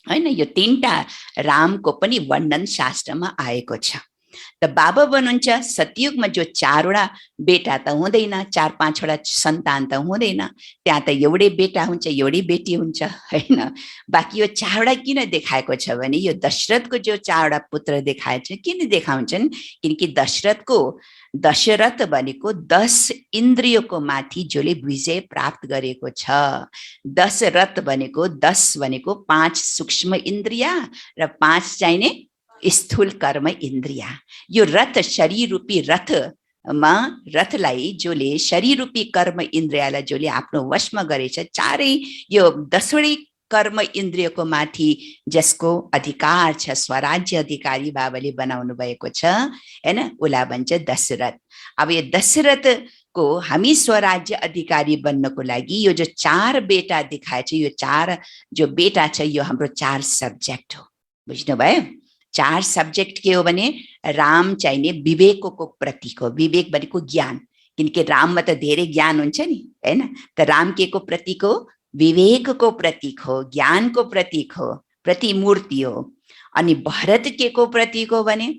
हैन? यो 3टा रामको पनि वर्णन शास्त्रमा आएको छ। त बाबा भन्नुहुन्छ सतयुगमा जो 4वटा बेटा त हुँदैन, 4-5वटा सन्तान त हुँदैन, त्यहाँ त एउटै बेटा हुन्छ, एउटै बेटी हुन्छ हैन? बाँकी यो 4वटा किन देखाएको छ भने यो दशरथको जो 4वटा पुत्र देखाएको छ, किन देखाउँछन्? किनकि दशरथ भनेको 10 इन्द्रियको माथि जसले विजय प्राप्त गरेको छ। दशरथ भनेको 10 भनेको 5 सूक्ष्म इन्द्रिय र 5 चाहिने स्थूल कर्म इन्द्रिय। यो रथ, शरीर रूपी रथमा, रथलाई जसले शरीर रूपी कर्म इन्द्रियलाई जसले आफ्नो वशमा गरेछ, 4 यो 10वटै कर्म इन्द्रियको माथि जसको अधिकार छ, स्वराज्य अधिकारी बाबाले बनाउनु भएको छ हैन? उसलाई भन्छ दशरथ। अब यो दशरथको हामी स्वराज्य अधिकारी बन्नको लागि यो जो 4 बेटा देखाएछ, यो 4 जो बेटा छ यो हाम्रो 4 सब्जेक्ट हो, बुझ्नुभयो? 4 सब्जेक्ट के हो भने राम चाहिने विवेकको प्रतीक हो। विवेक भनेको ज्ञान, किनकि राममा त धेरै ज्ञान हुन्छ नि हैन? त राम के को प्रतीक हो? विवेकको प्रतीक हो, ज्ञानको प्रतीक हो, प्रतिमूर्ति हो। अनि भरत के को प्रतीक हो भने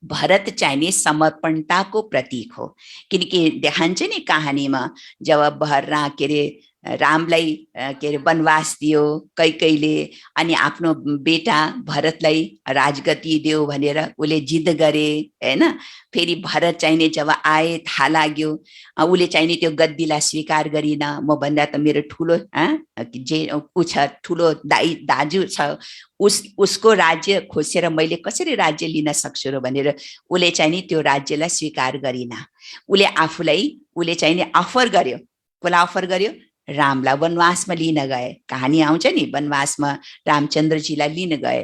भरत चाहिने समर्पणताको प्रतीक हो, किनकि देखान्छ नि कहानीमा जब भरना के अरे रामलाई के अरे वनवास दियो कैकैले, अनि आफ्नो बेटा भरतलाई राजगद्दी देऊ भनेर उसले जिद गरे हैन? फेरि भरत चाहिने जब आए थाहा लाग्यो, उसले चाहिने त्यो गद्दीलाई स्वीकार गरिन, म भन्दा त मेरो ठुलो जे ऊ छ, ठुलो दाजु छ, उसको राज्य खोसेर मैले कसरी राज्य लिन सक्छु र भनेर उसले चाहिने त्यो राज्यलाई स्वीकार गरिन। उसले चाहिने अफर गर्यो, कसलाई अफर गर्यो? रामलाई वनवासमा लिन गए। कहानी आउँछ नि, वनवासमा रामचन्द्रजीलाई लिन गए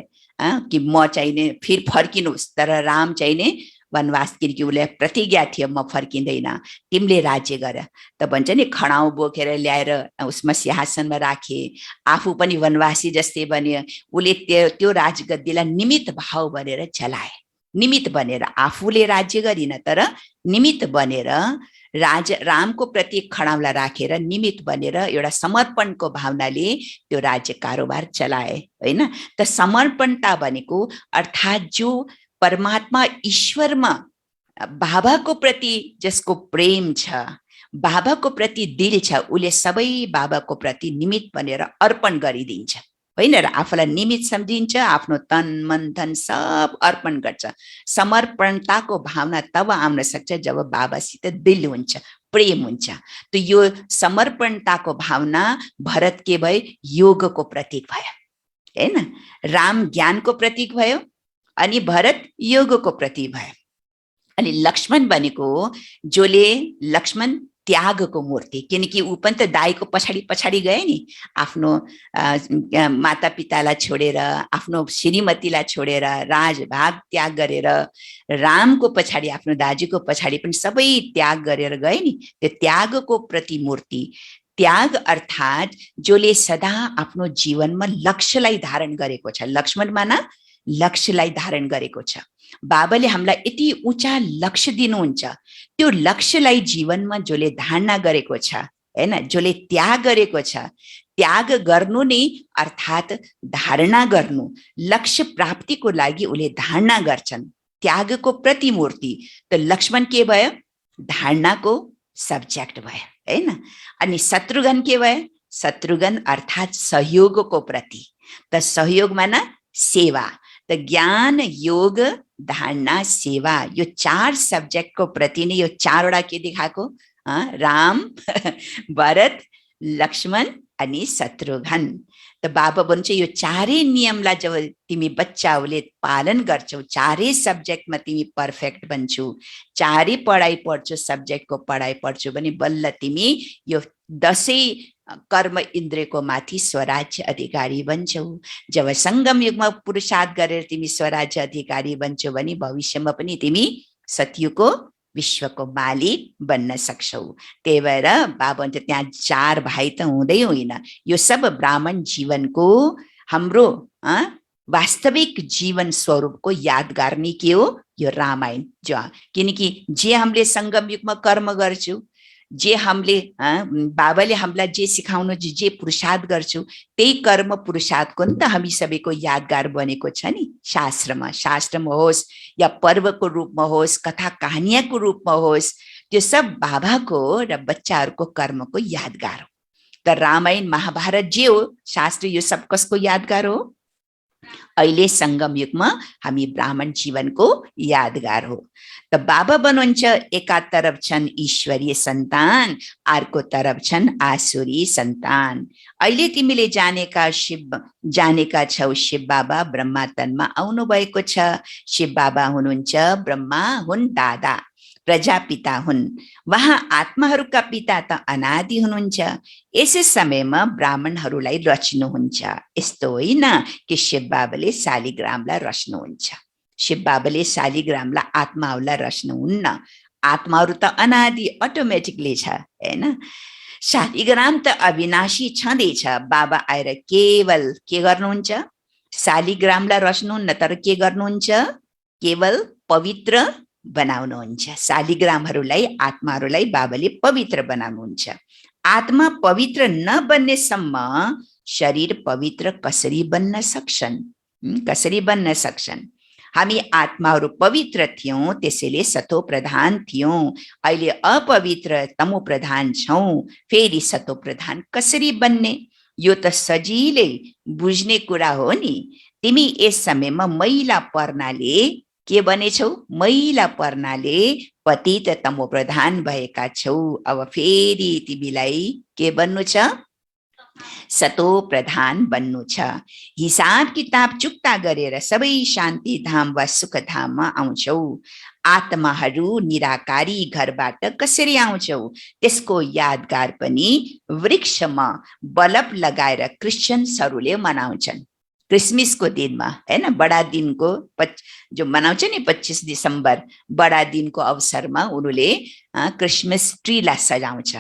कि म चाहिने फेरि फर्किनुहोस्, तर राम चाहिने वनवास, किनकि उसले प्रतिज्ञा थियो म फर्किँदैन, तिमीले राज्य गर। त भन्छ नि खडाउ बोकेर ल्याएर उसमा सिंहासनमा राखे, आफू पनि वनवासी जस्तै बन्यो। उसले त्यो राजगद्दीलाई निमित्त भाव बनेर चलाए, निमित्त बनेर आफूले राज्य गरिन, तर निमित्त बनेर रामको प्रति खडाउलाई राखेर निमित्त बनेर एउटा समर्पणको भावनाले त्यो राज्य कारोबार चलाए हैन? त समर्पणता भनेको अर्थात् जो परमात्मा ईश्वरमा बाबाको प्रति जसको प्रेम छ, बाबाको प्रति दिल छ, उसले सबै बाबाको प्रति निमित्त बनेर अर्पण गरिदिन्छ होइन र? आफूलाई निमित्त सम्झिन्छ, आफ्नो तन मन धन सब अर्पण गर्छ। समर्पणताको भावना तब आउन सक्छ जब बाबासित दिल हुन्छ, प्रेम हुन्छ। त यो समर्पणताको भावना भरत के भयो? योगको प्रतीक भयो हैन? राम ज्ञानको प्रतीक भयो अनि भरत योगको प्रतीक भयो। अनि लक्ष्मण भनेको जसले लक्ष्मण त्यागको मूर्ति, किनकि ऊ पनि त दाइको पछाडि पछाडि गए नि, आफ्नो माता पितालाई छोडेर, आफ्नो श्रीमतीलाई छोडेर, राजभाग त्याग गरेर, रामको पछाडि, आफ्नो दाजुको पछाडि पनि सबै त्याग गरेर गए नि। त्यो त्यागको प्रतिमूर्ति, त्याग अर्थात् जसले सदा आफ्नो जीवनमा लक्ष्यलाई धारण गरेको छ। लक्ष्मण माना लक्ष्यलाई धारण गरेको छ। बाबाले हामीलाई यति ऊंचा लक्ष्य दिनुहुन्छ, त्यो लक्ष्यलाई जीवनमा जसले धारणा गरेको छ, हैन, जसले त्याग गरेको छ, त्याग गर्नु नै अर्थात् धारणा गर्नु, लक्ष्य प्राप्तिको लागि उले धारणा गर्छन्। त्यागको प्रतिमूर्ति त लक्ष्मण के भयो? धारणाको सब्जेक्ट भयो, हैन। अनि शत्रुघ्न के भयो? शत्रुघ्न अर्थात् सहयोगको प्रति। त सहयोग माना सेवा। त ज्ञान, योग, धारणा, सेवा, यो 4 सब्जेक्टको प्रति नै यो 4वटा के देखाएको? राम, भरत, लक्ष्मण अनि शत्रुघ्न। त बाबा भन्छ यो 4 नियमलाई जब तिमी बच्चाहरूले पालन गर्छौ, 4 सब्जेक्टमा तिमी पर्फेक्ट बन्छौ, 4 पढाइ पढ्छौ, सब्जेक्टको पढाइ पढ्छौ भने बल्ल तिमी यो 10 कर्म इन्द्रियको माथि स्वराज्य अधिकारी बन्छौ। जब संगम युगमा पुरुषार्थ गरेर तिमी स्वराज्य अधिकारी बन्छौ भने भविष्यमा पनि तिमी सत्यको विश्वको मालिक बन्न सक्छौ। त्यही भएर बाबा त्यहाँ 4 भाइ त हुँदै होइन, यो सब ब्राह्मण जीवनको हाम्रो वास्तविक जीवन स्वरूपको यादगार नै के हो? यो रामायण। किनकि जे हामीले संगम युगमा कर्म गर्छौँ, जे हामीले बाबाले हामीलाई जे सिकाउनु, जे पुरुषार्थ गर्छौँ, त्यही कर्म पुरुषार्थको नि त हामी सबैको यादगार बनेको छ नि। शास्त्रमा होस् या पर्वको रूपमा होस्, कथा कहानीको रूपमा होस्, त्यो सब बाबाको र बच्चाहरूको कर्मको यादगार हो। त रामायण महाभारत जे हो शास्त्र, यो सब कसको यादगार हो? अहिले संगम युगमा हामी ब्राह्मण जीवनको यादगार हो। त बाबा भन्नुहुन्छ एका तरफ छन् ईश्वरीय सन्तान, अर्को तरफ छन् आसुरी सन्तान। अहिले तिमीले जानेका छौ शिव बाबा ब्रह्मा तनमा आउनु भएको छ। शिव बाबा हुनुहुन्छ ब्रह्मा हुन् दादा, प्रजापिता हुन्। वहाँ आत्माहरूका पिता त अनादि हुनुहुन्छ। यसै समयमा ब्राह्मणहरूलाई रच्नुहुन्छ। यस्तो होइन कि शिव बाबाले शालिग्रामलाई रच्नुहुन्छ। शिव बाबाले शालिग्रामलाई आत्माहरूलाई रच्नुहुन्न। आत्माहरू त अनादि अटोमेटिकली छ, हैन। शालिग्राम त अविनाशी छँदैछ। बाबा आएर केवल के गर्नुहुन्छ? शालिग्रामलाई रच्नुहुन्न, तर के गर्नुहुन्छ? केवल पवित्र बनाउनुहुन्छ। शालिग्रामहरूलाई, आत्माहरूलाई बाबाले पवित्र बनाउनुहुन्छ। आत्मा पवित्र नबन्नेसम्म शरीर पवित्र कसरी बन्न सक्छन्? कसरी बन्न सक्छन्? हामी आत्माहरू पवित्र थियौं, त्यसैले सतो प्रधान थियौं। अहिले अपवित्र तमो प्रधान छौं, फेरि सतो प्रधान कसरी बन्ने? यो त सजिलै बुझ्ने कुरा हो नि। तिमी यस समयमा मैला पर्नाले के बनेछौ? मैला पर्नाले पतित तमो प्रधान भएका छौ। अब फेरि तिमीलाई के बन्नु छ? सतो प्रधान बन्नु छ। हिसाब किताब चुक्ता गरेर सबै शान्ति धाम वा सुख धाममा आउँछौ। आत्माहरू निराकारी घरबाट कसरी आउँछौ? त्यसको यादगार पनि वृक्षमा बल्ब लगाएर क्रिश्चियन्सहरूले मनाउँछन्। क्रिसमसको दिनमा, हैन, बडा दिनको जो मनाउँछ नि 25 दिसम्बर, बडा दिनको अवसरमा उनीहरूले क्रिसमस ट्रीलाई सजाउँछ।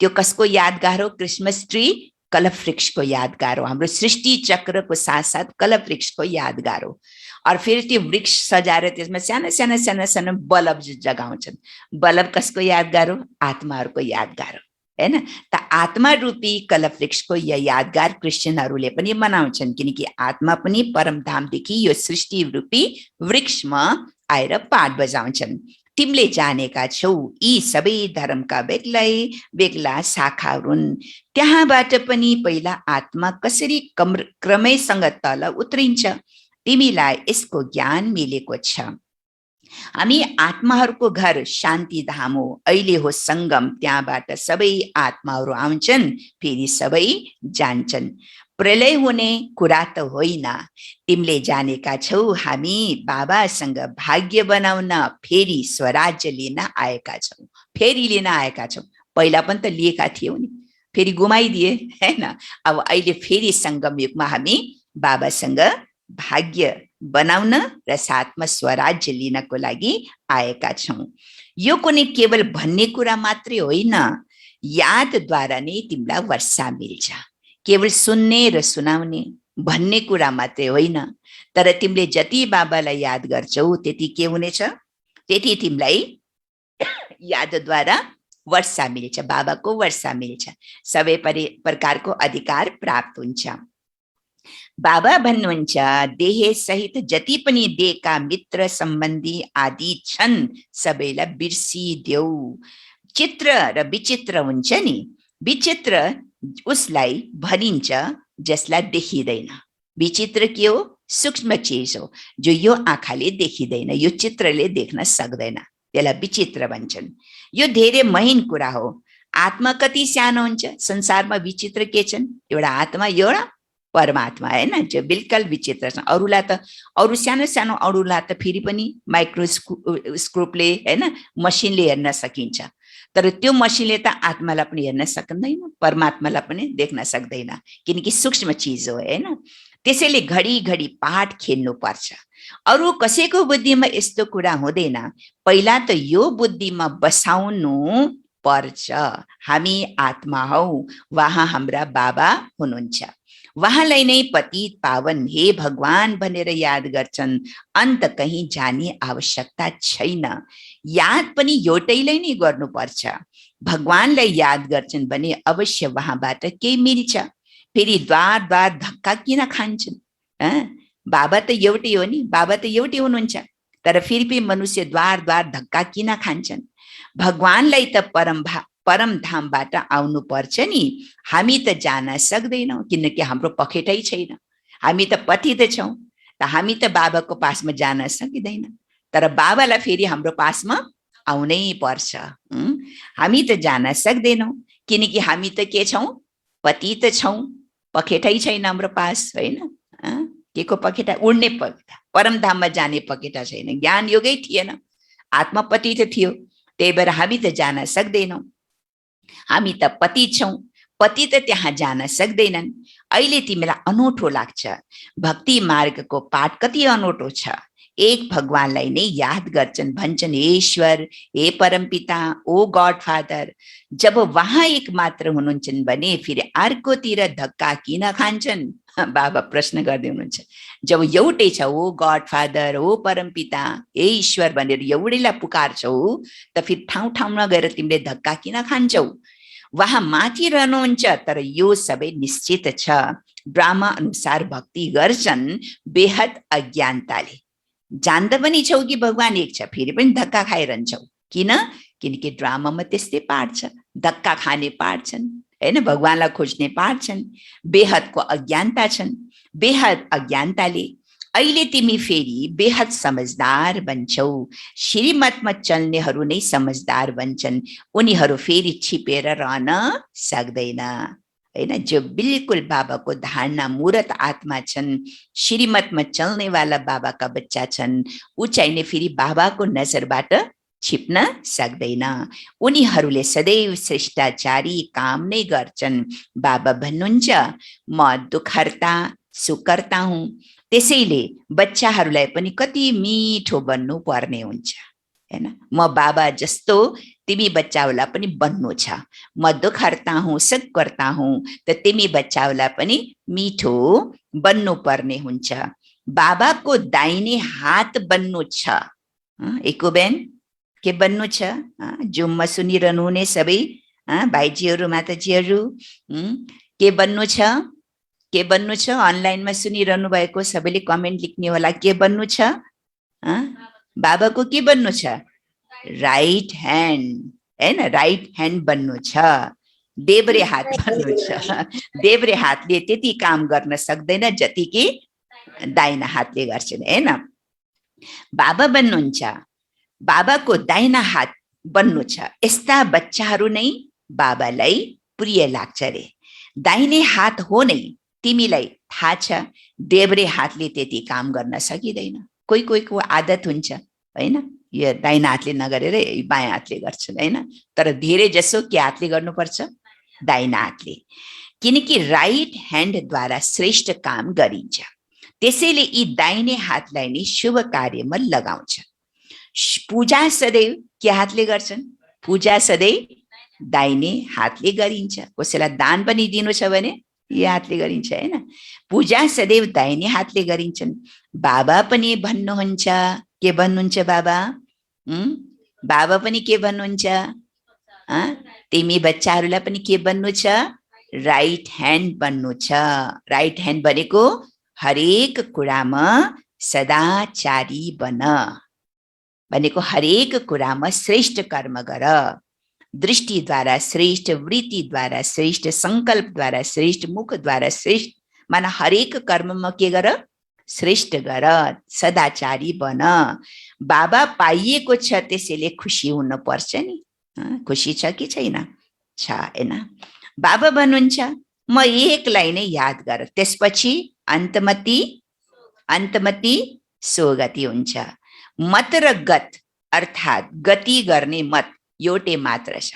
त्यो कसको यादगार हो? क्रिसमस ट्री कलफ वृक्षको यादगार हो। हाम्रो सृष्टि चक्रको साथ साथ कलफ वृक्षको यादगार हो। और फेरि त्यो वृक्ष सजाएर त्यसमा साना साना साना साना बल्ब जगाउँछन्। बल्ब कसको यादगार हो? आत्माहरूको यादगार हो, हैन। त आत्मा रूपी कलफ वृक्षको यादगार क्रिश्चियनहरूले पनि मनाउँछन्, किनकि आत्मा पनि परमधामदेखि यो सृष्टि रूपी वृक्षमा आएर पाठ बजाउँछन्। तिमीले जानेका छौ यी सबै धर्मका बेग्लै बेग्ला शाखाहरू हुन्। त्यहाँबाट पनि पहिला आत्मा कसरी क्रमैसँग तल उत्रिन्छ, तिमीलाई यसको ज्ञान मिलेको छ। हामी आत्माहरूको घर शान्ति धाम हो। अहिले हो संगम, त्यहाँबाट सबै आत्माहरू आउँछन्, फेरि सबै जान्छन्। प्रलय हुने कुरा त होइन, तिमीले जानेका छौ हामी बाबासँग भाग्य बनाउन फेरि स्वराज्य लिन आएका छौँ। फेरि लिन आएका छौँ, पहिला पनि त लिएका थियौँ नि, फेरि गुमाइदिए हैन। अब अहिले फेरि सङ्गम युगमा हामी बाबासँग भाग्य बनाउन र साथमा स्वराज्य लिनको लागि आएका छौँ। यो कुनै केवल भन्ने कुरा मात्रै होइन, यादद्वारा नै तिमीलाई वर्षा मिल्छ। केवल सुन्ने र सुनाउने भन्ने कुरा मात्रै होइन, तर तिमीले जति बाबालाई याद गर्छौ त्यति के हुनेछ, त्यति तिमीलाई यादद्वारा वर्षा मिल्छ, बाबाको वर्षा मिल्छ, सबै प्रकारको अधिकार प्राप्त हुन्छ। बाबा भन्नुहुन्छ देह सहित जति पनि देहका मित्र सम्बन्धी आदि छन् सबैलाई बिर्सिदेऊ। चित्र र विचित्र हुन्छ नि, विचित्र उसलाई भनिन्छ जसलाई देखिँदैन। विचित्र के हो, सूक्ष्म चिज हो जो यो आँखाले देखिँदैन, यो चित्रले देख्न सक्दैन, त्यसलाई विचित्र भन्छन्। यो धेरै महीन कुरा हो। आत्मा कति सानो हुन्छ, संसारमा विचित्र के छन्, एउटा आत्मा एउटा परमात्मा हैन, जो बिल्कुल विचित्र छ। अरूलाई त अरू सानो सानो अरूलाई त फेरि पनि माइक्रोस्कोपले हैन मसिनले हेर्न सकिन्छ, तर त्यो मसिनले त आत्मालाई पनि हेर्न सक्दैन, परमात्मालाई पनि देख्न सक्दैन, किनकि सूक्ष्म चिज हो हैन। त्यसैले घडी पाठ खेल्नु पर्छ। अरू कसैको बुद्धिमा यस्तो कुरा हुँदैन, पहिला त यो बुद्धिमा बसाउनु पर्छ। हामी आत्मा हौ, वहाँ हाम्रा बाबा हुनुहुन्छ, वहाँलाई नै पतित पावन हे भगवान भनेर याद गर्छन्। अन्त कहीँ जाने आवश्यकता छैन, याद पनि एउटैलाई नै गर्नुपर्छ। भगवानलाई याद गर्छन् भने अवश्य वहाँबाट केही मिल्छ। फेरि द्वार द्वार धक्का किन खान्छन्? बाबा त एउटै हो नि, बाबा त एउटै हुनुहुन्छ, तर फेरि पनि मनुष्य द्वार द्वार धक्का किन खान्छन्? भगवानलाई त परम धामबाट आउनु पर्छ नि, हामी त जान सक्दैनौँ किनकि हाम्रो पखेटै छैन। हामी त पतित छौँ, त हामी त बाबाको पासमा जान सकिँदैन, तर बाबालाई फेरि हाम्रो पासमा आउनै पर्छ। हामी त जान सक्दैनौँ किनकि हामी त के छौँ, पतित छौँ, पखेटै छैन हाम्रो पास होइन। के को पखेटा? उड्ने पखेटा, परमधाममा जाने पखेटा छैन। ज्ञान योगै थिएन, आत्मा पतित थियो, त्यही भएर हामी त जान सक्दैनौँ। हामी त पतित छौँ, पति त त्यहाँ जान सक्दैनन्। अहिले तिमीलाई अनौठो लाग्छ, भक्ति मार्गको पाठ कति अनौठो छ। एक भगवानलाई नै याद गर्छन्, भन्छन् हे ईश्वर, हे परमपिता, ओ गॉड फादर। जब वहाँ एक मात्र हुनुहुन्छ भने फेरि अर्कोतिर धक्का किन खान्छन्? बाबा प्रश्न गर्दै हुनुहुन्छ। जब एउटै छ, ओ गॉड फादर, ओ परमपिता, हे ईश्वर भनेर एउटैलाई पुकार्छौ, त फेरि ठाउँ ठाउँमा गएर तिमीले धक्का किन खान्छौ? वहाँ माथि रहनुहुन्छ, तर यो सबै निश्चित छ। ब्रह्मा अनुसार भक्ति गर्छन् बेहद अज्ञानताले। जान्दा पनि छौ कि भगवान एक छ, फेरि पनि धक्का खाइरहन्छौ। किन? किनकि ड्रामामा त्यस्तै पाठ छ, धक्का खाने पाठ छन् हैन, भगवानलाई खोज्ने पाठ छन्। बेहदको अज्ञानता छन्, बेहद अज्ञानताले अहिले तिमी फेरि बेहद समझदार बन्छौ। श्रीमतमा चल्नेहरू नै समझदार बन्छन्, उनीहरू फेरि छिपेर रहन सक्दैन हैन। जो बिल्कुल बाबाको धारणा मूर्त आत्मा छन्, श्रीमतमा चल्ने वाला बाबाका बच्चा छन्, ऊ चाहिने फेरि बाबाको नजरबाट छिप्न सक्दैन। उनीहरूले सदैव शिष्टाचारी काम नै गर्छन्। बाबा भन्नुहुन्छ म दुखहर्ता सुकर्ता हुँ, त्यसैले बच्चाहरूलाई पनि कति मिठो बन्नु पर्ने हुन्छ हैन। म बाबा जस्तो तिमी बच्चाहरूलाई पनि बन्नु छ। म दुखहर्ता हुँ, सुकर्ता हुँ, त तिमी बच्चाहरूलाई पनि मिठो बन्नु पर्ने हुन्छ। बाबाको दाहिने हात बन्नु छ। एकोबेन के बन्नु छ? जुममा सुनिरहनु हुने सबै भाइजीहरू माताजीहरू के बन्नु छ? के बन्नु छ? अनलाइनमा सुनिरहनु भएको सबैले कमेन्ट लेख्ने होला, के बन्नु छ? बाबाको के बन्नु छ? राइट ह्यान्ड हैन, राइट ह्यान्ड बन्नु छ, देब्रे हात बन्नु छ। देब्रे हातले त्यति काम गर्न सक्दैन जति कि दाहिना हातले गर्छन् हैन। बाबा बन्नुहुन्छ, बाबाको दाहिना हात बन्नु छ। यस्ता बच्चाहरू नै बाबालाई प्रिय लाग्छ रे। दाहिने हात हो नै, तिमीलाई थाहा छ देब्रे हातले त्यति काम गर्न सकिँदैन। कोही कोहीको आदत हुन्छ हैन, यो दाहिने हातले नगरेर बायाँ हातले गर्छन् हैन, तर धेरै जसो के हातले गर्नुपर्छ? दाहिने हातले, किनकि राइट ह्यान्डद्वारा श्रेष्ठ काम गरिन्छ। त्यसैले यी दाहिने हातलाई नै शुभ कार्यमा लगाउँछ। पूजा सदैव के हातले गर्छन्? पूजा सदैव दाहिने हातले गरिन्छ। कसैलाई दान पनि दिनु छ भने यो हातले गरिन्छ हैन। पूजा सदैव दाहिने हातले गरिन्छन्। बाबा पनि भन्नुहुन्छ, के भन्नुहुन्छ बाबा? बाबा पनि के भन्नुहुन्छ? तिमी बच्चाहरूलाई पनि के बन्नु छ? राइट ह्यान्ड बन्नु छ। राइट ह्यान्ड भनेको हरेक कुरामा सदाचारी बन भनेको, हरेक कुरामा श्रेष्ठ कर्म गर। दृष्टिद्वारा श्रेष्ठ, वृत्तिद्वारा श्रेष्ठ, सङ्कल्पद्वारा श्रेष्ठ, मुखद्वारा श्रेष्ठ, माना हरेक कर्ममा के गर? श्रेष्ठ गर, सदाचारी बन। बाबा पाइएको छ त्यसैले खुसी हुनु पर्छ नि। खुसी छ कि छैन? छ हैन। बाबा भन्नुहुन्छ म एकलाई नै याद गर, त्यसपछि अन्तमति सोगति हुन्छ। मत र गत अर्थात् गति गर्ने मत एउटै मात्र छ।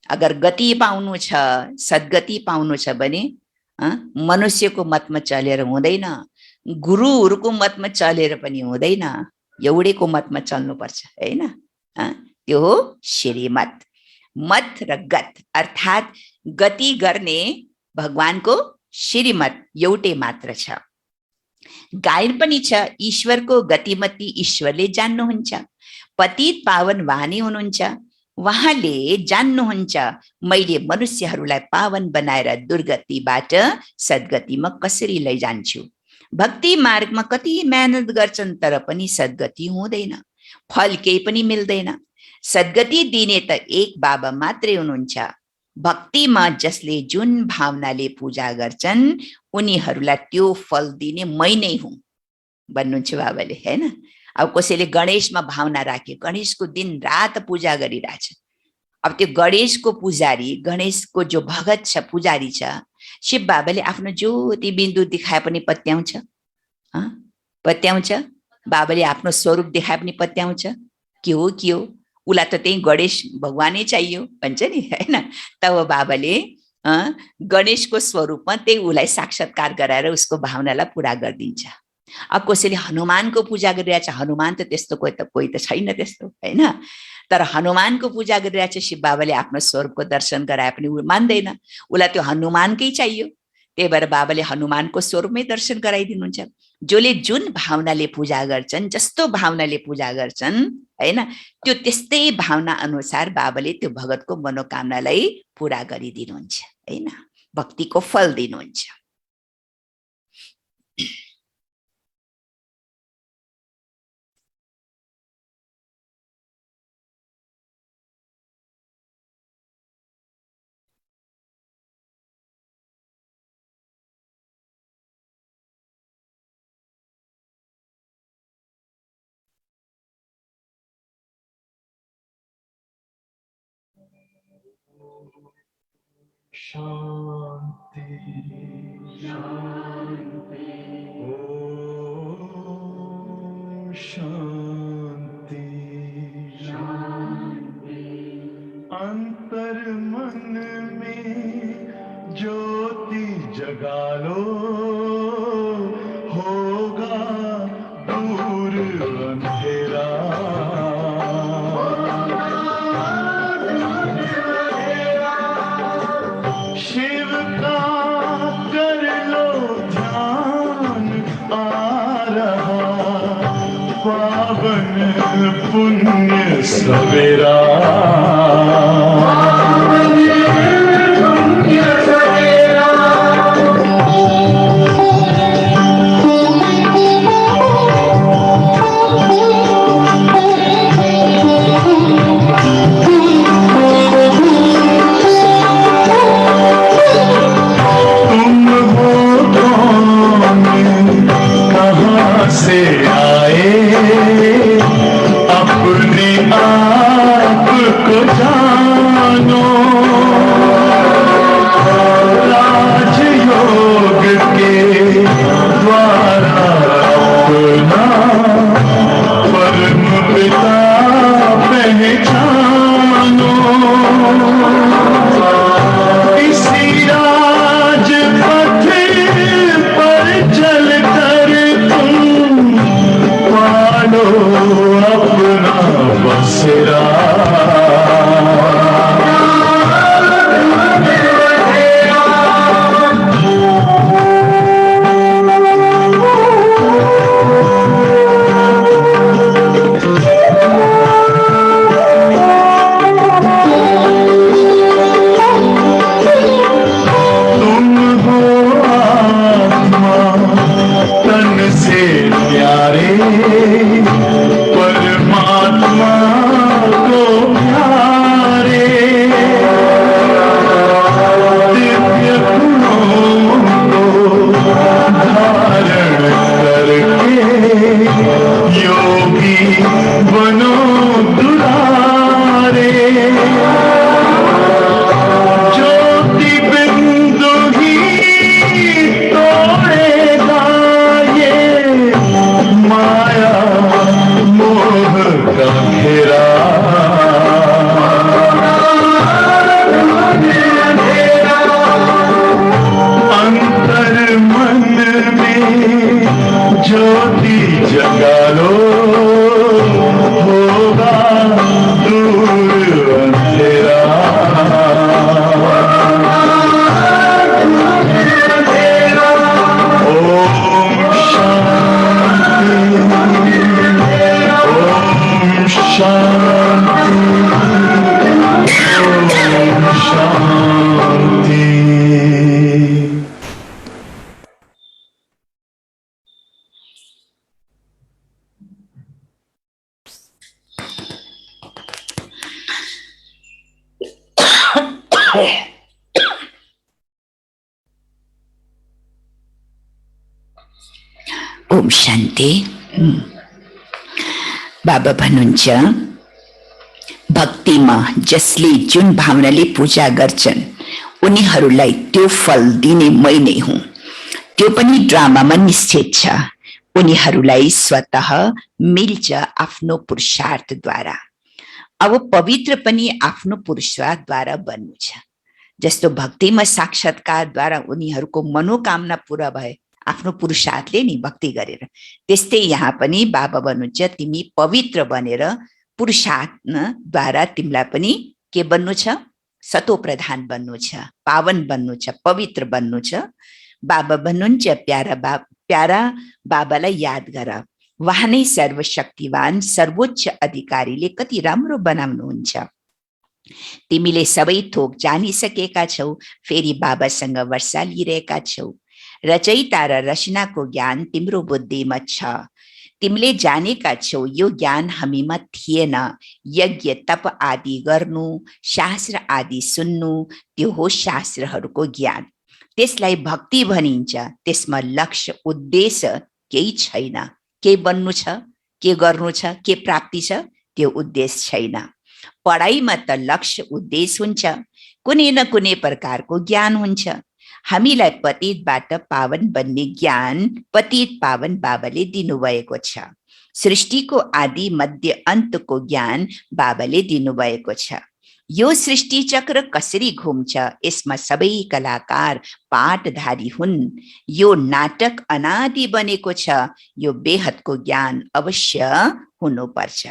अगर गति पाउनु छ, सद्गति पाउनु छ भने मनुष्यको मतमा चलेर हुँदैन, गुरुहरूको मतमा चलेर पनि हुँदैन, एउटैको मतमा चल्नुपर्छ हैन। त्यो हो श्रीमत। मत र गत अर्थात् गति गर्ने भगवानको श्रीमत एउटै मात्र छ। गायन पनि छ, ईश्वरको गतिमती ईश्वरले जान्नुहुन्छ। पतित पावन वाणी हुनुहुन्छ, उहाँले जान्नुहुन्छ मैले मनुष्यहरूलाई पावन बनाएर दुर्गतिबाट सद्गतिमा कसरी लैजान्छु। भक्ति मार्गमा कति मेहनत गर्छन् तर पनि सद्गति हुँदैन, फल केही पनि मिल्दैन। सद्गति दिने त एक बाबा मात्रै हुनुहुन्छ। भक्तिमा जसले जुन भावनाले पूजा गर्छन् उनीहरूलाई त्यो फल दिने मै नै हुँ भन्नुहुन्छ बाबाले हैन। अब कसैले गणेशमा भावना राखे, गणेशको दिन रात पूजा गरिरहेछ। अब त्यो गणेशको पुजारी, गणेशको जो भगत छ, पुजारी छ, शिव बाबाले आफ्नो ज्योति बिन्दु देखाए पनि पत्याउँछ? पत्याउँछ? बाबाले आफ्नो स्वरूप देखाए पनि पत्याउँछ? के हो उसलाई त त्यही गणेश भगवानै चाहियो भन्छ नि हैन। तब बाबाले गणेशको स्वरूपमा त्यही उसलाई साक्षात्कार गराएर उसको भावनालाई पुरा गरिदिन्छ। अब कसैले हनुमानको पूजा गरिरहेछ, हनुमान त त्यस्तो कोही त छैन त्यस्तो हैन, तर हनुमानको पूजा गरिरहेछ, शिव बाबाले आफ्नो स्वरूपको दर्शन गराए पनि ऊ मान्दैन, उसलाई त्यो हनुमानकै चाहियो। त्यही भएर बाबाले हनुमानको स्वरूपमै दर्शन गराइदिनुहुन्छ। जसले जुन भावनाले पूजा गर्छन्, जस्तो भावनाले पूजा गर्छन् हैन, त्यो त्यस्तै भावना अनुसार बाबाले त्यो भगतको मनोकामनालाई पुरा गरिदिनुहुन्छ हैन, भक्तिको फल दिनुहुन्छ। शांति शांति ओम शांति शांति। अंतर मन में ज्योति जगा लो, होगा दूर अंधेरा। शिव का कर लो ध्यान, आ रहा पावन पुण्य सवेरा। से आए अपने आप को जान इसी राजपथ पर चलकर तुम पालो अपना बसेरा। परमात्मा को प्यारे दिव्य गुणों को धारण करके योगी बनो दुलारे। ज्योति बिंदु ही तोड़ेगा ये माया मोह का घेरा। अंतर मन में ज्योति जगा लो होगा दूर अंधेरा। ओम शांति ओम शांति ओम शांति। ओम शान्ति। बाबा भन्नुहुन्छ भक्तिमा जसले जुन भावनाले पूजा गर्छन् उनीहरूलाई त्यो फल दिने मै नै हुँ। त्यो पनि ड्रामामा निश्चित छ। उनीहरूलाई स्वतः मिल्छ आफ्नो पुरुषार्थद्वारा। अब पवित्र पनि आफ्नो पुरुषार्थद्वारा बन्नु छ। जस्तो भक्तिमा साक्षात्कारद्वारा उनीहरूको मनोकामना पूरा भए आफ्नो पुरुषार्थले नि भक्ति गरेर, त्यस्तै यहाँ पनि बाबा भन्नुहुन्छ तिमी पवित्र बनेर पुरुषार्थद्वारा तिमीलाई पनि के बन्नु छ? सतो प्रधान बन्नु छ, पावन बन्नु छ, पवित्र बन्नु छ। बाबा भन्नुहुन्छ प्यारा बाबालाई याद गर, उहाँ नै सर्वशक्तिवान सर्वोच्च अधिकारीले कति राम्रो बनाउनुहुन्छ। तिमीले सबै थोक जानिसकेका छौ, फेरि बाबासँग वर्षा लिइरहेका छौ। रचयिता र रचनाको ज्ञान तिम्रो बुद्धिमा छ। तिमीले जानेका छौ यो ज्ञान हामीमा थिएन। यज्ञ तप आदि गर्नु, शास्त्र आदि सुन्नु, त्यो हो शास्त्रहरूको ज्ञान। त्यसलाई भक्ति भनिन्छ। त्यसमा लक्ष्य उद्देश्य केही छैन। के बन्नु छ, के गर्नु छ, के प्राप्ति छ, त्यो उद्देश्य छैन। पढाइमा त लक्ष्य उद्देश्य हुन्छ, कुनै न कुनै प्रकारको ज्ञान हुन्छ। हामीलाई पतितबाट पावन बन्ने ज्ञान पतित पावन बाबाले दिनुभएको छ। सृष्टिको आदि मध्य अन्तको ज्ञान बाबाले दिनुभएको छ। यो सृष्टि चक्र कसरी घुम्छ यसमा सबै कलाकार पाठधारी हुन्। यो नाटक अनादि बनेको छ। यो बेहदको ज्ञान अवश्य हुनुपर्छ।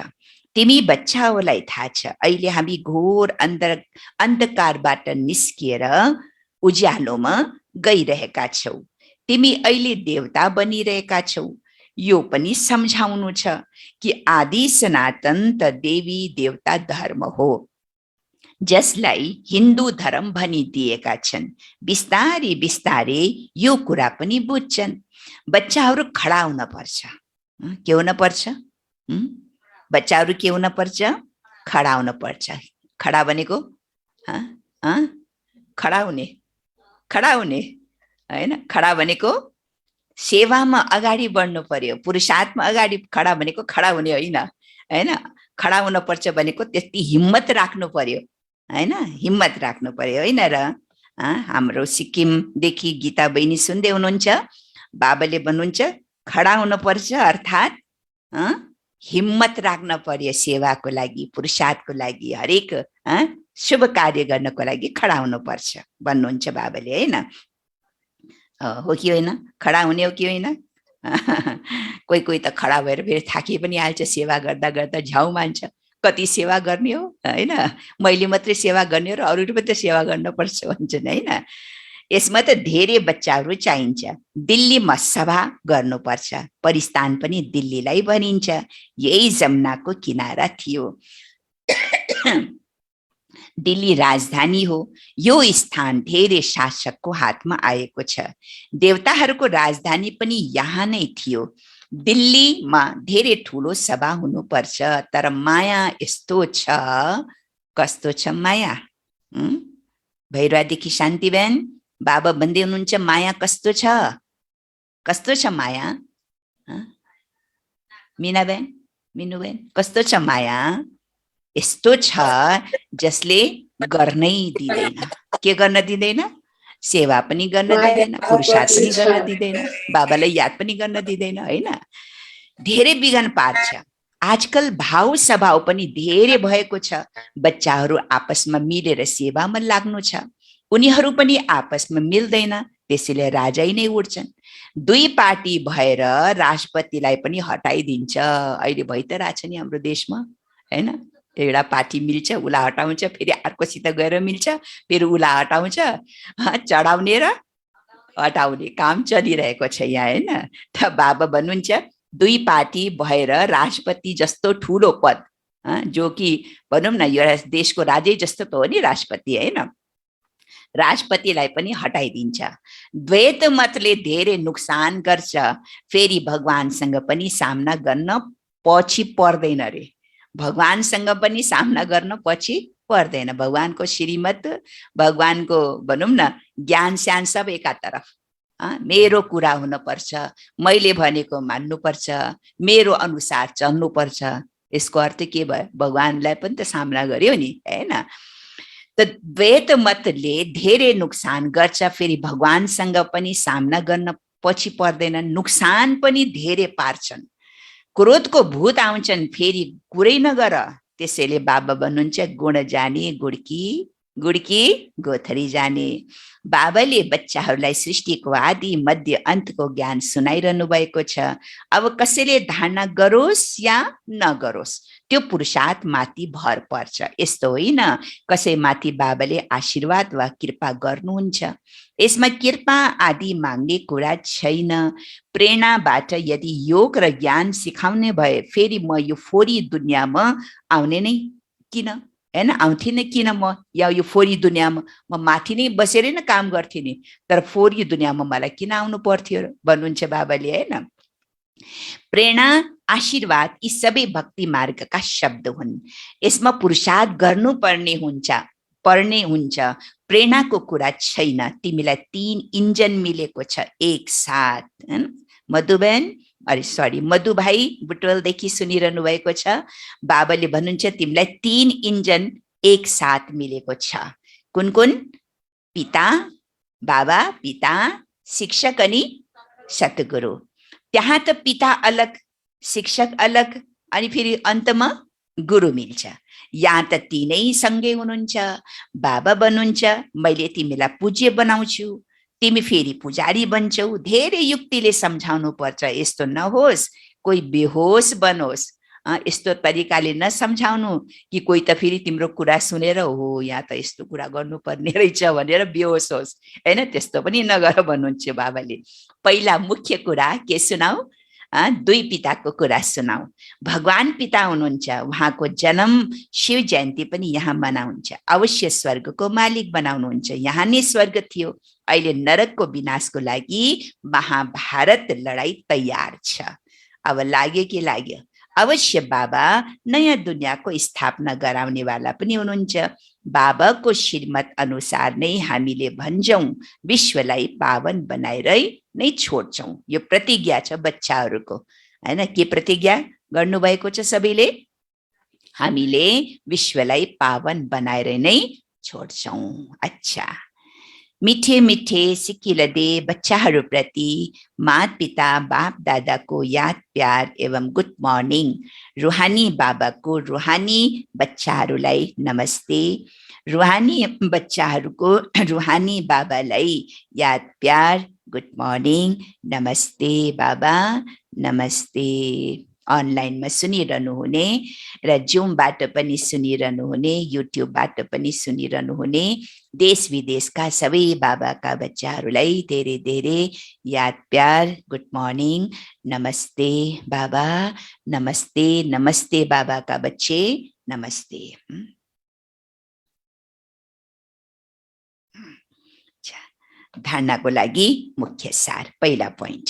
तिमी बच्चाहरूलाई थाहा छ अहिले हामी घोर अन्धकारबाट निस्किएर उज्यालोमा गइरहेका छौ। तिमी अहिले देवता बनिरहेका छौ। यो पनि सम्झाउनु छ कि आदि सनातन त देवी देवता धर्म हो, जसलाई हिन्दू धर्म भनिदिएका छन्। बिस्तारै बिस्तारै यो कुरा पनि बुझ्छन्। बच्चाहरू खडा हुन पर्छ। के हुन पर्छ? बच्चाहरू के हुन पर्छ? खडा हुन पर्छ। खडा भनेको खडा हुने हैन। खडा भनेको सेवामा अगाडि बढ्नु पर्यो, पुरुषार्थमा अगाडि। खडा भनेको खडा हुने होइन हैन। खडा हुन पर्छ भनेको त्यति हिम्मत राख्नु पर्यो हैन, हिम्मत राख्नु पर्यो हैन। र हाम्रो सिक्किमदेखि गीता बहिनी सुन्दै हुनुहुन्छ, बाबाले भन्नुहुन्छ खडा हुन पर्छ, अर्थात् हिम्मत राख्न पर्यो सेवाको लागि, पुरुषार्थको लागि, हरेक शुभ कार्य गर्नको लागि खडा हुनुपर्छ भन्नुहुन्छ बाबाले, होइन? हो कि होइन? खडा हुने हो कि होइन? कोही कोही त खडा भएर फेरि थाकी पनि हाल्छ, सेवा गर्दा गर्दा झ्याउ मान्छ। कति सेवा गर्ने हो, होइन? मैले मात्रै सेवा गर्ने हो र अरूले पनि त सेवा गर्नुपर्छ भन्छन्, होइन? यसमा त धेरै बच्चाहरू चाहिन्छ। दिल्लीमा सभा गर्नुपर्छ, परिस्थान पनि दिल्लीलाई भनिन्छ, यही जमुनाको किनारा थियो। दिल्ली राजधानी हो। यो स्थान धेरै शासकको हातमा आएको छ। देवताहरूको राजधानी पनि यहाँ नै थियो। दिल्लीमा धेरै ठुलो सभा हुनुपर्छ, तर माया यस्तो छ। कस्तो छ माया? भैरवादेखि शान्तिबेन बाबा भन्दै हुनुहुन्छ माया कस्तो छ? कस्तो छ माया? मिनाबेन, मिनुबेन, कस्तो छ माया? यस्तो छ जसले गर्नै दिँदैन। के गर्न दिँदैन? सेवा पनि गर्न दिँदैन, पुरुषार्थ पनि गर्न दिँदैन, बाबालाई याद पनि गर्न दिँदैन, होइन? धेरै बिघन पार्छ। आजकल भाव स्वभाव पनि धेरै भएको छ। बच्चाहरू आपसमा मिलेर सेवामा लाग्नु छ, उनीहरू पनि आपसमा मिल्दैन, त्यसैले राजै नै उड्छन्। दुई पार्टी भएर राष्ट्रपतिलाई पनि हटाइदिन्छ। अहिले भइ त रहेछ नि हाम्रो देशमा, होइन? एउटा पार्टी मिल्छ, उसलाई हटाउँछ, फेरि अर्कोसित गएर मिल्छ, फेरि उसलाई हटाउँछ, चढाउने र हटाउने काम चलिरहेको छ यहाँ, होइन? त बाबा भन्नुहुन्छ दुई पार्टी भएर राष्ट्रपति जस्तो ठुलो पद, जो कि भनौँ न यो देशको राजै जस्तो त हो नि राष्ट्रपति, होइन? राष्ट्रपतिलाई पनि हटाइदिन्छ। द्वैत मतले धेरै नुकसान गर्छ, फेरि भगवानसँग पनि सामना गर्न पछि पर्दैन रे। भगवानसँग पनि सामना गर्न पछि पर्दैन। भगवानको श्रीमत, भगवानको भनौँ न ज्ञान स्यान सब एकातर्फ। मेरो कुरा हुनुपर्छ, मैले भनेको मान्नुपर्छ, मेरो अनुसार चल्नुपर्छ। यसको अर्थ के भयो? भगवानलाई पनि त सामना गर्यो नि, होइन? त द्वैत मतले धेरै नुकसान गर्छ, फेरि भगवानसँग पनि सामना गर्न पछि पर्दैन, नुकसान पनि धेरै पार्छन्। क्रोधको भूत आउँछन्, फेरि कुरै नगर। त्यसैले बाबा भन्नुहुन्छ गुण जाने गुड्की, गुड्की गोथरी जाने। बाबाले बच्चाहरूलाई सृष्टिको आदि मध्य अन्तको ज्ञान सुनाइरहनु भएको छ। अब कसैले धारणा गरोस् या नगरोस्, त्यो पुरुषार्थ माथि भर पर्छ। यस्तो होइन कसैमाथि बाबाले आशीर्वाद वा कृपा गर्नुहुन्छ। यसमा कृपा आदि माग्ने कुरा छैन। प्रेरणाबाट यदि योग र ज्ञान सिकाउने भए फेरि म यो फोरी दुनियाँमा आउने नै किन, होइन? आउँथे नै किन म या यो फोरी दुनियाँमा? म माथि नै बसेर नै काम गर्थेँ नि, तर फोरी दुनियाँमा मलाई किन आउनु पर्थ्यो भन्नुहुन्छ बाबाले, होइन? प्रेरणा, आशीर्वाद यी सबै भक्ति मार्गका शब्द हुन्। यसमा पुरुषार्थ गर्नुपर्ने हुन्छ। प्रेरणाको कुरा छैन। तिमीलाई 3 इन्जन मिलेको छ एक साथ। मधुबेन, मधु भाइ बुटवलदेखि सुनिरहनु भएको छ। बाबाले भन्नुहुन्छ तिमीलाई 3 इन्जन एक साथ मिलेको छ। कुन कुन? पिता, बाबा, पिता, शिक्षक अनि सतगुरु। त्यहाँ त पिता अलग, शिक्षक अलग, अनि फेरि अन्तमा गुरु मिल्छ। यहाँ त तीनै सँगै हुनुहुन्छ। बाबा भन्नुहुन्छ मैले तिमीलाई पूज्य बनाउँछु, तिमी फेरि पुजारी बन्छौ। धेरै युक्तिले सम्झाउनु पर्छ। यस्तो नहोस् कोही बेहोस बनोस्। यस्तो तरिकाले नसम्झाउनु कि कोही त फेरि तिम्रो कुरा सुनेर हो यहाँ त यस्तो कुरा गर्नुपर्ने रहेछ भनेर बेहोस होस्, होइन? त्यस्तो पनि नगर भन्नुहुन्छ बाबाले। पहिला मुख्य कुरा के सुनाऊ? दुई पिताको कुरा सुनाऊ। भगवान पिता हुनुहुन्छ, उहाँको जन्म शिव जयन्ती पनि यहाँ मनाउँछ। अवश्य स्वर्गको मालिक बनाउनुहुन्छ। यहाँ नै स्वर्ग थियो, अहिले नरकको विनाशको लागि महाभारत लडाई तयार छ। अब लाग्यो कि लाग्यो? अवश्य बाबा नयाँ दुनियाँको स्थापना गराउनेवाला पनि हुनुहुन्छ। बाबाको श्रीमत अनुसार नै हामीले भन्छौँ विश्वलाई पावन बनाएरै नै छोड्छौँ। यो प्रतिज्ञा छ बच्चाहरूको, होइन? के प्रतिज्ञा गर्नुभएको छ सबैले? हामीले विश्वलाई पावन बनाएर नै छोड्छौँ। अच्छा, मिठे मिठे सिक्किलदे बच्चाहरूप्रति माता पिता बाप दादाको याद प्यार एवं गुड मर्निङ। रुहानी बाबाको रुहानी बच्चाहरूलाई नमस्ते। रुहानी बच्चाहरूको रुहानी बाबालाई याद प्यार गुड मर्निङ नमस्ते बाबा नमस्ते। अनलाइनमा सुनिरहनु हुने र जुमबाट पनि सुनिरहनु हुने, युट्युबबाट पनि सुनिरहनु हुने देश विदेशका सबै बाबाका बच्चाहरूलाई धेरै धेरै याद प्यार गुड मर्निङ नमस्ते बाबा नमस्ते। नमस्ते बाबाका बच्चे नमस्ते। धारणाको लागि मुख्य सार। पहिला पोइन्ट,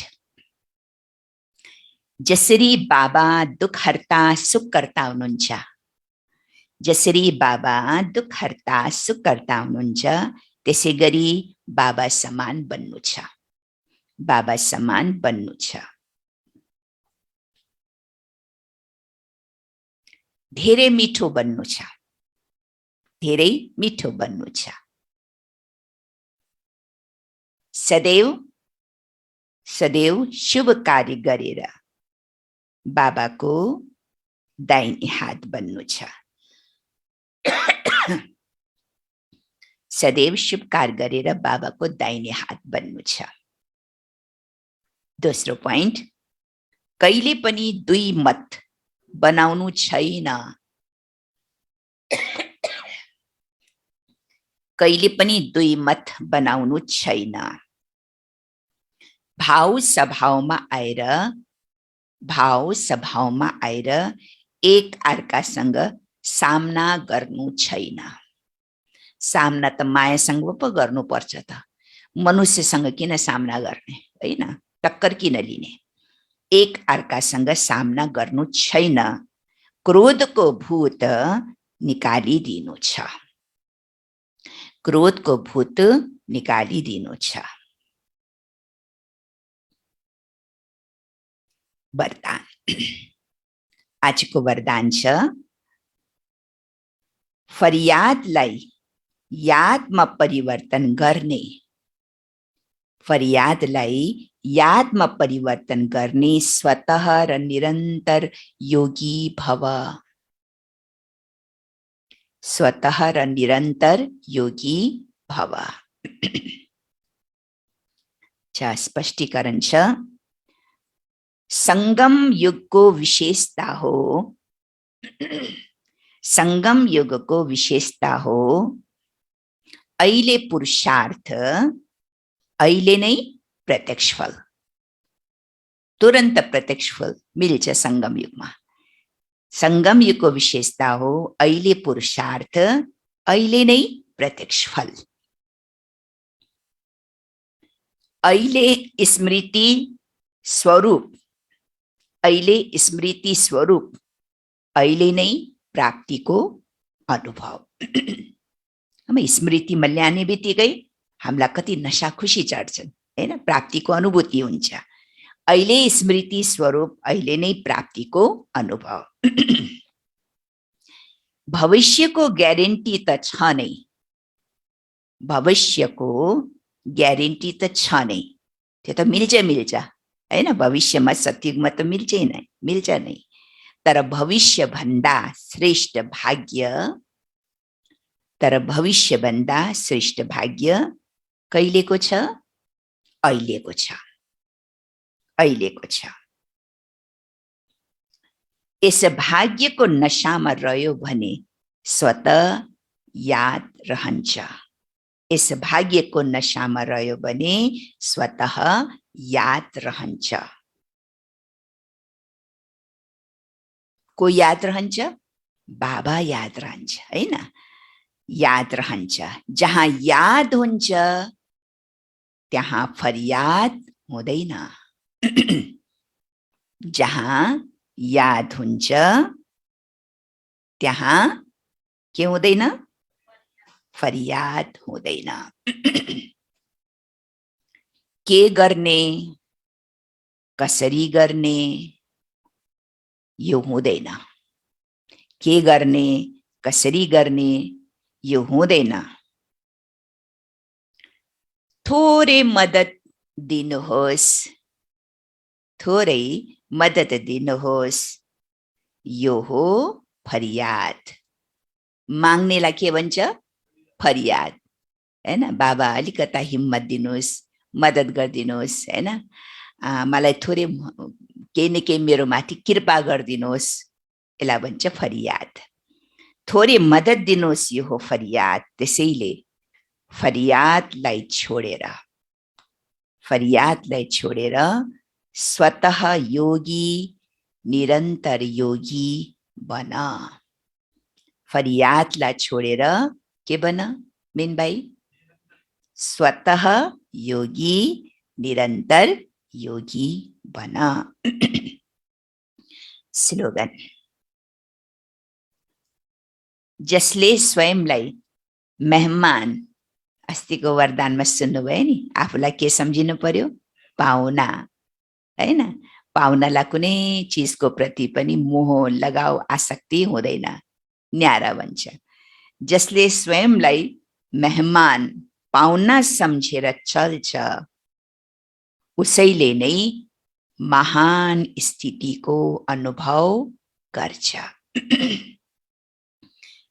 जसरी बाबा दुःखहर्ता सुखकर्ता हुनुहुन्छ, जसरी बाबा दुःखहर्ता सुखकर्ता हुनुहुन्छ त्यसै गरी बाबा समान बन्नु छ, बाबा समान बन्नु छ। धेरै मिठो बन्नु छ, धेरै मिठो बन्नु छ। सदैव सदैव शुभ कार्य गरेर बाबाको दाहिने हात बन्नु छ, सदैव शुभ कार्य गरेर बाबाको दाहिने हात बन्नु छ। दोस्रो पोइन्ट, कहिले पनि दुई मत बनाउनु छैन, कहिले पनि दुई मत बनाउनु छैन। भाव सभावमा आएर एक अर्कासँग सामना गर्नु छैन। सामना त मायासँग पो गर्नुपर्छ त, मनुष्यसँग किन सामना गर्ने, हैन? टक्कर किन लिने? एक अर्कासँग सामना गर्नु छैन। क्रोधको भूत निकालिदिनु छ, क्रोधको भूत निकालिदिनु छ। वरदान, आजको वरदान छ, फरियादलाई यादमा परिवर्तन गर्ने, फरियादलाई यादमा परिवर्तन गर्ने स्वतः र निरन्तर योगी भव, स्वतः र निरन्तर योगी भव। स्पष्टीकरण छ, संगम युगको विशेषता हो, संगम युगको विशेषता हो अहिले पुरुषार्थ, अहिले नै प्रत्यक्ष फल, तुरन्त प्रत्यक्ष फल मिल्छ संगम युगमा। संगम युगको विशेषता हो अहिले पुरुषार्थ, अहिले नै प्रत्यक्ष फल। अहिले स्मृति स्वरूप, अहिले स्मृति स्वरूप, अहिले नै प्राप्तिको अनुभव। हम स्मृतिमा ल्याउने बित्तिकै हामीलाई कति नशा खुसी चढ्छन्, हैन? प्राप्तिको अनुभूति हुन्छ। अहिले स्मृति स्वरूप, अहिले नै प्राप्तिको अनुभव। भविष्यको ग्यारेन्टी त छ नै, भविष्यको ग्यारेन्टी त छ नै, त्यो त मिल्छ हैन? भविष्यमा सत्युगमा त मिल्छ नै, तर भविष्य भन्दा श्रेष्ठ भाग्य, तर भविष्य भन्दा श्रेष्ठ भाग्य कहिलेको छ? अहिलेको छ, अहिलेको छ। यस भाग्यको नशामा रह्यो भने स्वतः याद रहन्छ, यस भाग्यको नशामा रह्यो भने स्वतः याद रहन्छ। को याद रहन्छ? बाबा याद रहन्छ, हैन? याद रहन्छ। जहाँ याद हुन्छ त्यहाँ फरियाद हुँदैन, जहाँ याद हुन्छ त्यहाँ के हुँदैन? फरियाद हुँदैन। के गर्ने, कसरी गर्ने यो हुँदैन, के गर्ने कसरी गर्ने यो हुँदैन। थोरै मद्दत दिनुहोस्, थोरै मद्दत दिनुहोस्, यो हो फरियाद। माग्नेलाई के भन्छ? फरियाद, हैन? बाबा अलिकता हिम्मत दिनुहोस्, मद्दत गरिदिनुहोस्, हैन? मलाई थोरै केही न केही मेरो माथि कृपा गरिदिनुहोस्, यसलाई भन्छ फरियाद। थोरै मद्दत दिनुहोस्, यो हो फरियाद। त्यसैले फरियादलाई छोडेर स्वतः योगी, निरन्तर योगी बन। फरियादलाई छोडेर के बन मीनबाई? स्वतः योगी, निरन्तर योगी बन। स्लोगन, जसले स्वयंलाई मेहमान, अस्तिको वरदानमा सुन्नुभयो नि, आफूलाई के सम्झिनु पर्यो? पाहुना, हैन? पाहुनालाई कुनै चिजको प्रति पनि मोह, लगाव, आसक्ति हुँदैन, न्यारा भन्छ। जसले स्वयंलाई मेहमान, पाहुना सम्झेर चल्छ, उसैले नै महान स्थितिको अनुभव गर्छ।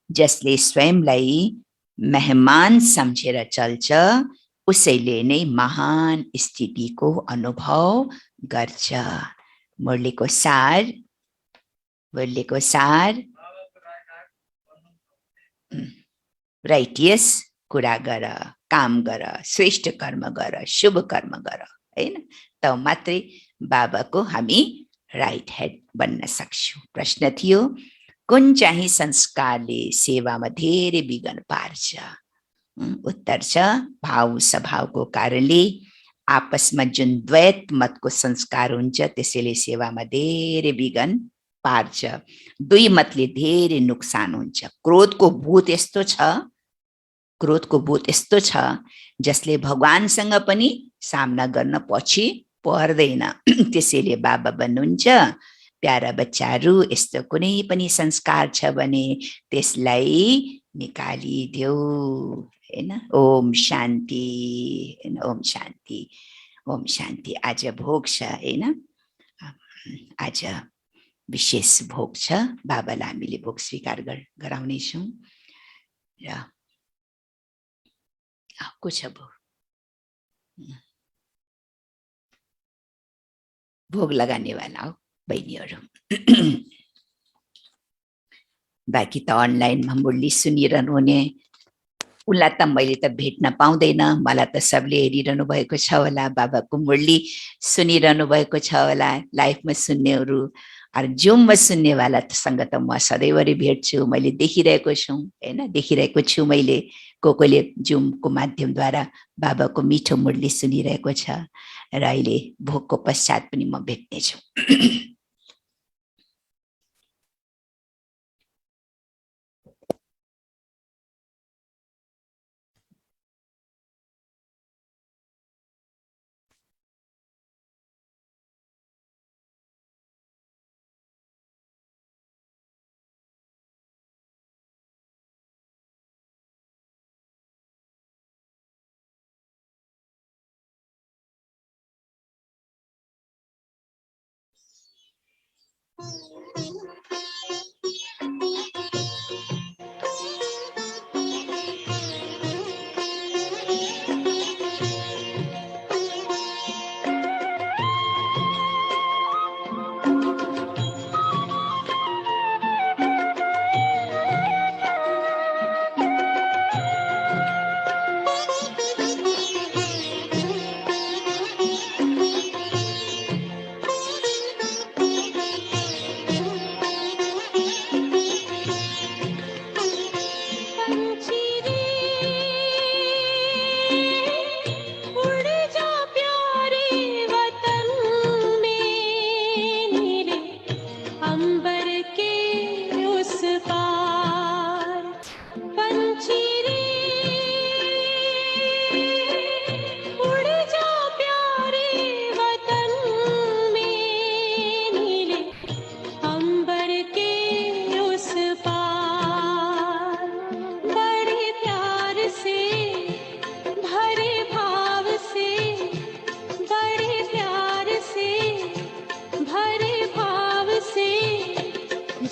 जसले स्वयंलाई मेहमान सम्झेर चल्छ, उसैले नै महान स्थितिको अनुभव गर्छ। मुरलीको सार, राइट, यस कुरा गर, काम गर, श्रेष्ठ कर्म गर, शुभ कर्म गर, हैन? त मात्रै बाबाको हामी राइट हेड बन्न सक्छौँ। प्रश्न थियो, कुन चाहिँ संस्कारले सेवामा धेरै विघ्न पार्छ? उत्तर छ, भाव स्वभावको कारणले आपसमा जुन द्वैत मतको संस्कार हुन्छ, त्यसैले सेवामा धेरै विघ्न पार्छ। दुई मतले धेरै नुकसान हुन्छ। क्रोधको भूत यस्तो छ जसले भगवानसँग पनि सामना गर्न पछि पर्दैन। त्यसैले बाबा भन्नुहुन्छ, प्यारा बच्चाहरू, यस्तो कुनै पनि संस्कार छ भने त्यसलाई निकालिदेऊ, हैन? ओम शान्ति, हैन? ओम शान्ति, ओम शान्ति। आज भोग छ, हैन? आज विशेष भोग छ। बाबालाई हामीले भोग स्वीकार गराउनेछौँ। र को छ भोग लगानेवाला हो बहिनीहरू। बाँकी त अनलाइनमा मुरली सुनिरहनु हुने, उसलाई त मैले त भेट्न पाउँदैन, मलाई त सबले हेरिरहनु भएको छ होला, बाबाको मुरली सुनिरहनु भएको छ होला, लाइफमा सुन्नेहरू। अरू जुममा सुन्नेवाला सँग त म सधैँभरि भेट्छु, मैले देखिरहेको छु, हैन? देखिरहेको छु मैले, कोले जुमको माध्यमद्वारा बाबाको मिठो मुरली सुनिरहेको छ। र अहिले भोगको पश्चात पनि म भेट्नेछु।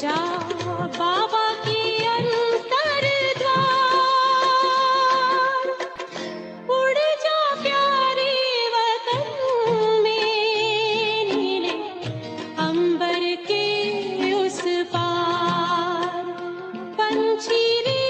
जा बाबा के अंतर द्वार, उड़ जा प्यारे वतन में, नीले अंबर के उस पार। पंछी रे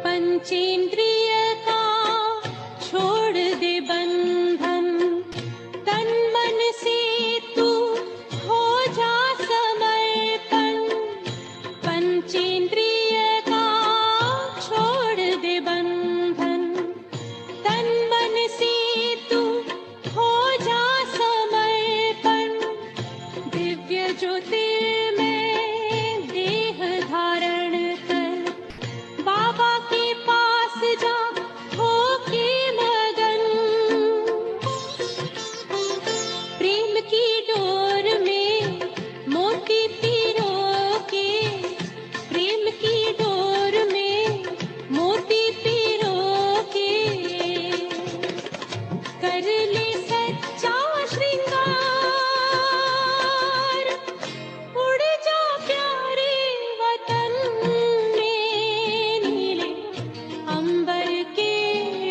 पंचेंद्रिय का छोड़ दे बंधन, तन मन से तू हो जा समर्पण। पंचेंद्रिय का छोड़ दे बंधन, तन मन से तू हो जा समर्पण। दिव्य ज्योतिर्मय देह धारण कर, बाबा के पास जा हो के मगन। प्रेम की डोर में मोती पिरो के, प्रेम की डोर में मोती पिरो के, कर ले सच्चा श्रृंगार। उड़ जा प्यारे वतन में, नीले अंबर के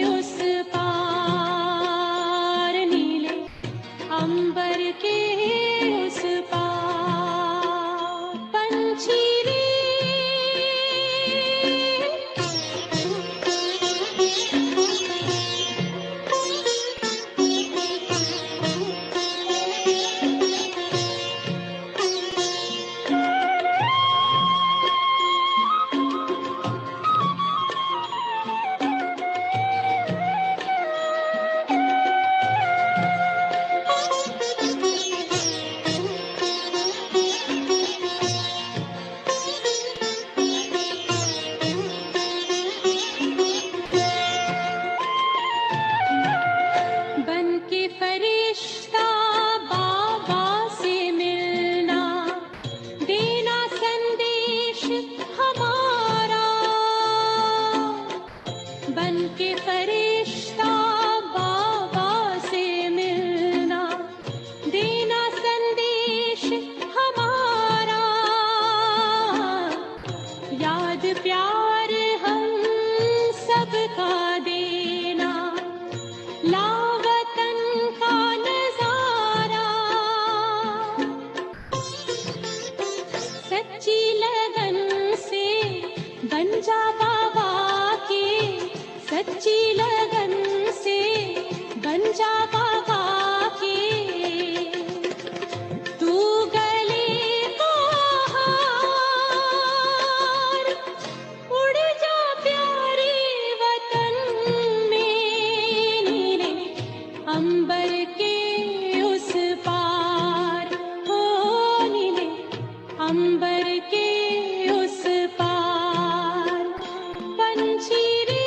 उस पार, नीले अंबर के उस पार। पंछी रे बन के फरिश्ता बाबा से मिलना, देना संदेश हमारा। बन के फरिश्ता बाबा से मिलना, देना संदेश हमारा। याद प्यार हम सबका देना, लावतन का नजारा। सच्ची लगन से बन जा बाबा के, सच्ची लगन से बन जा बाबा के। तू गले को हार, उड़ जा प्यारे वतन में, नीले अंबर के उस पार। हो नीले अंबर के उस पार। पंछी रे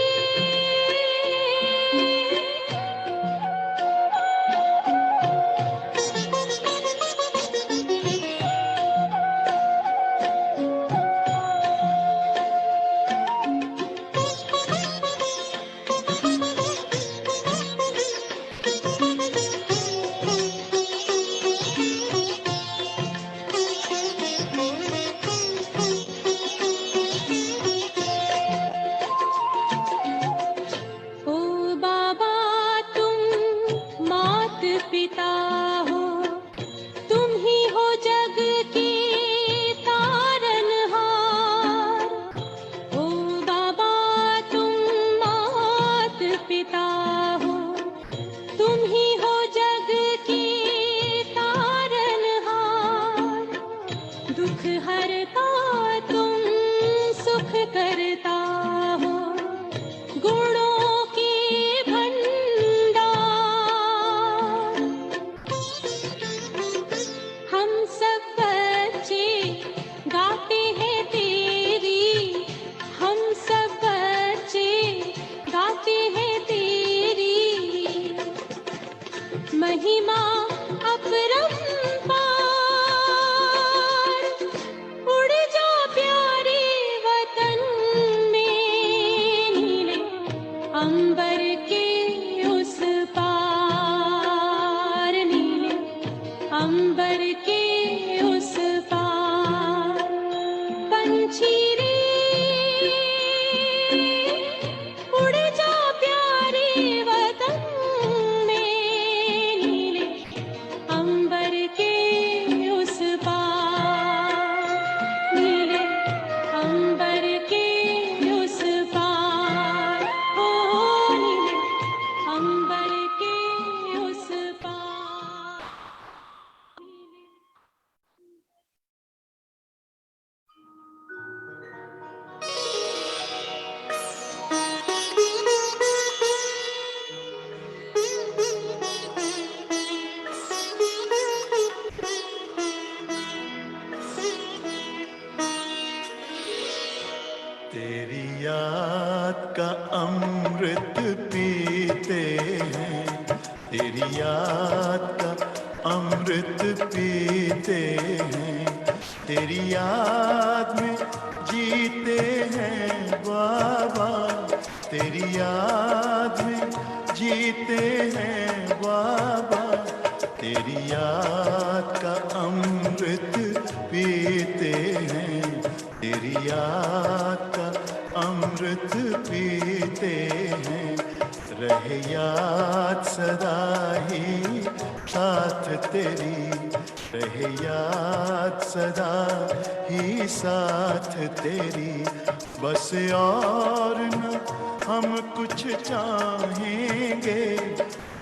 अंबर के उस पार, नीले अंबर के उस पार, पंछी रे उड़ जा प्यारे वतन में, नीले अंबर के उस पार, नीले अंबर के उस पार, ओ नीले अंबर के उस पार। तेरी याद का अमृत पीते हैं, तेरी याद का अमृत पीते हैं, तेरी याद में जीते हैं बाबा, तेरी याद में जीते हैं बाबा, तेरी याद का अमृत पीते हैं, तेरी याद का अमृत पीते हैं, रहे याद सदा ही साथ तेरी, रहे याद सदा ही साथ तेरी, बस और न हम कुछ चाहेंगे,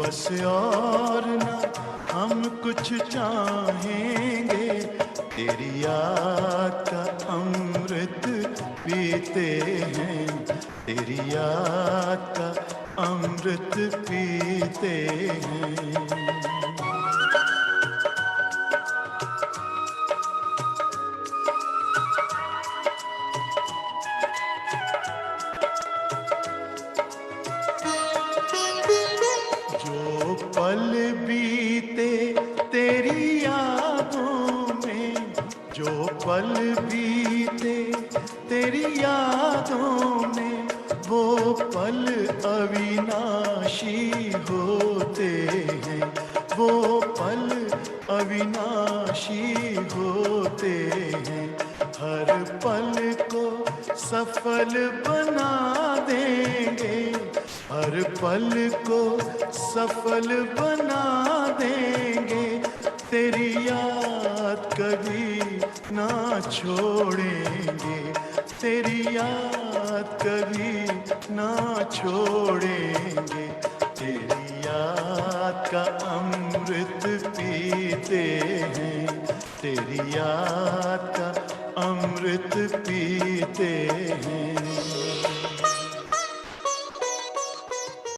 बस और न हम कुछ चाहेंगे, तेरी याद का अमृत पीते हैं, तेरी याद का अमृत पीते हैं। जो पल बीते तेरी यादों में, जो पल बीते तेरी यादों में, वो पल अविनाशी होते हैं, वो पल अविनाशी होते हैं, हर पल को सफल बना देंगे, हर पल को सफल बना देंगे, तेरी याद कभी ना छोड़ेंगे, तेरी याद कभी ना छोड़ेंगे, तेरी याद का अमृत पीते हैं, तेरी याद का अमृत पीते हैं।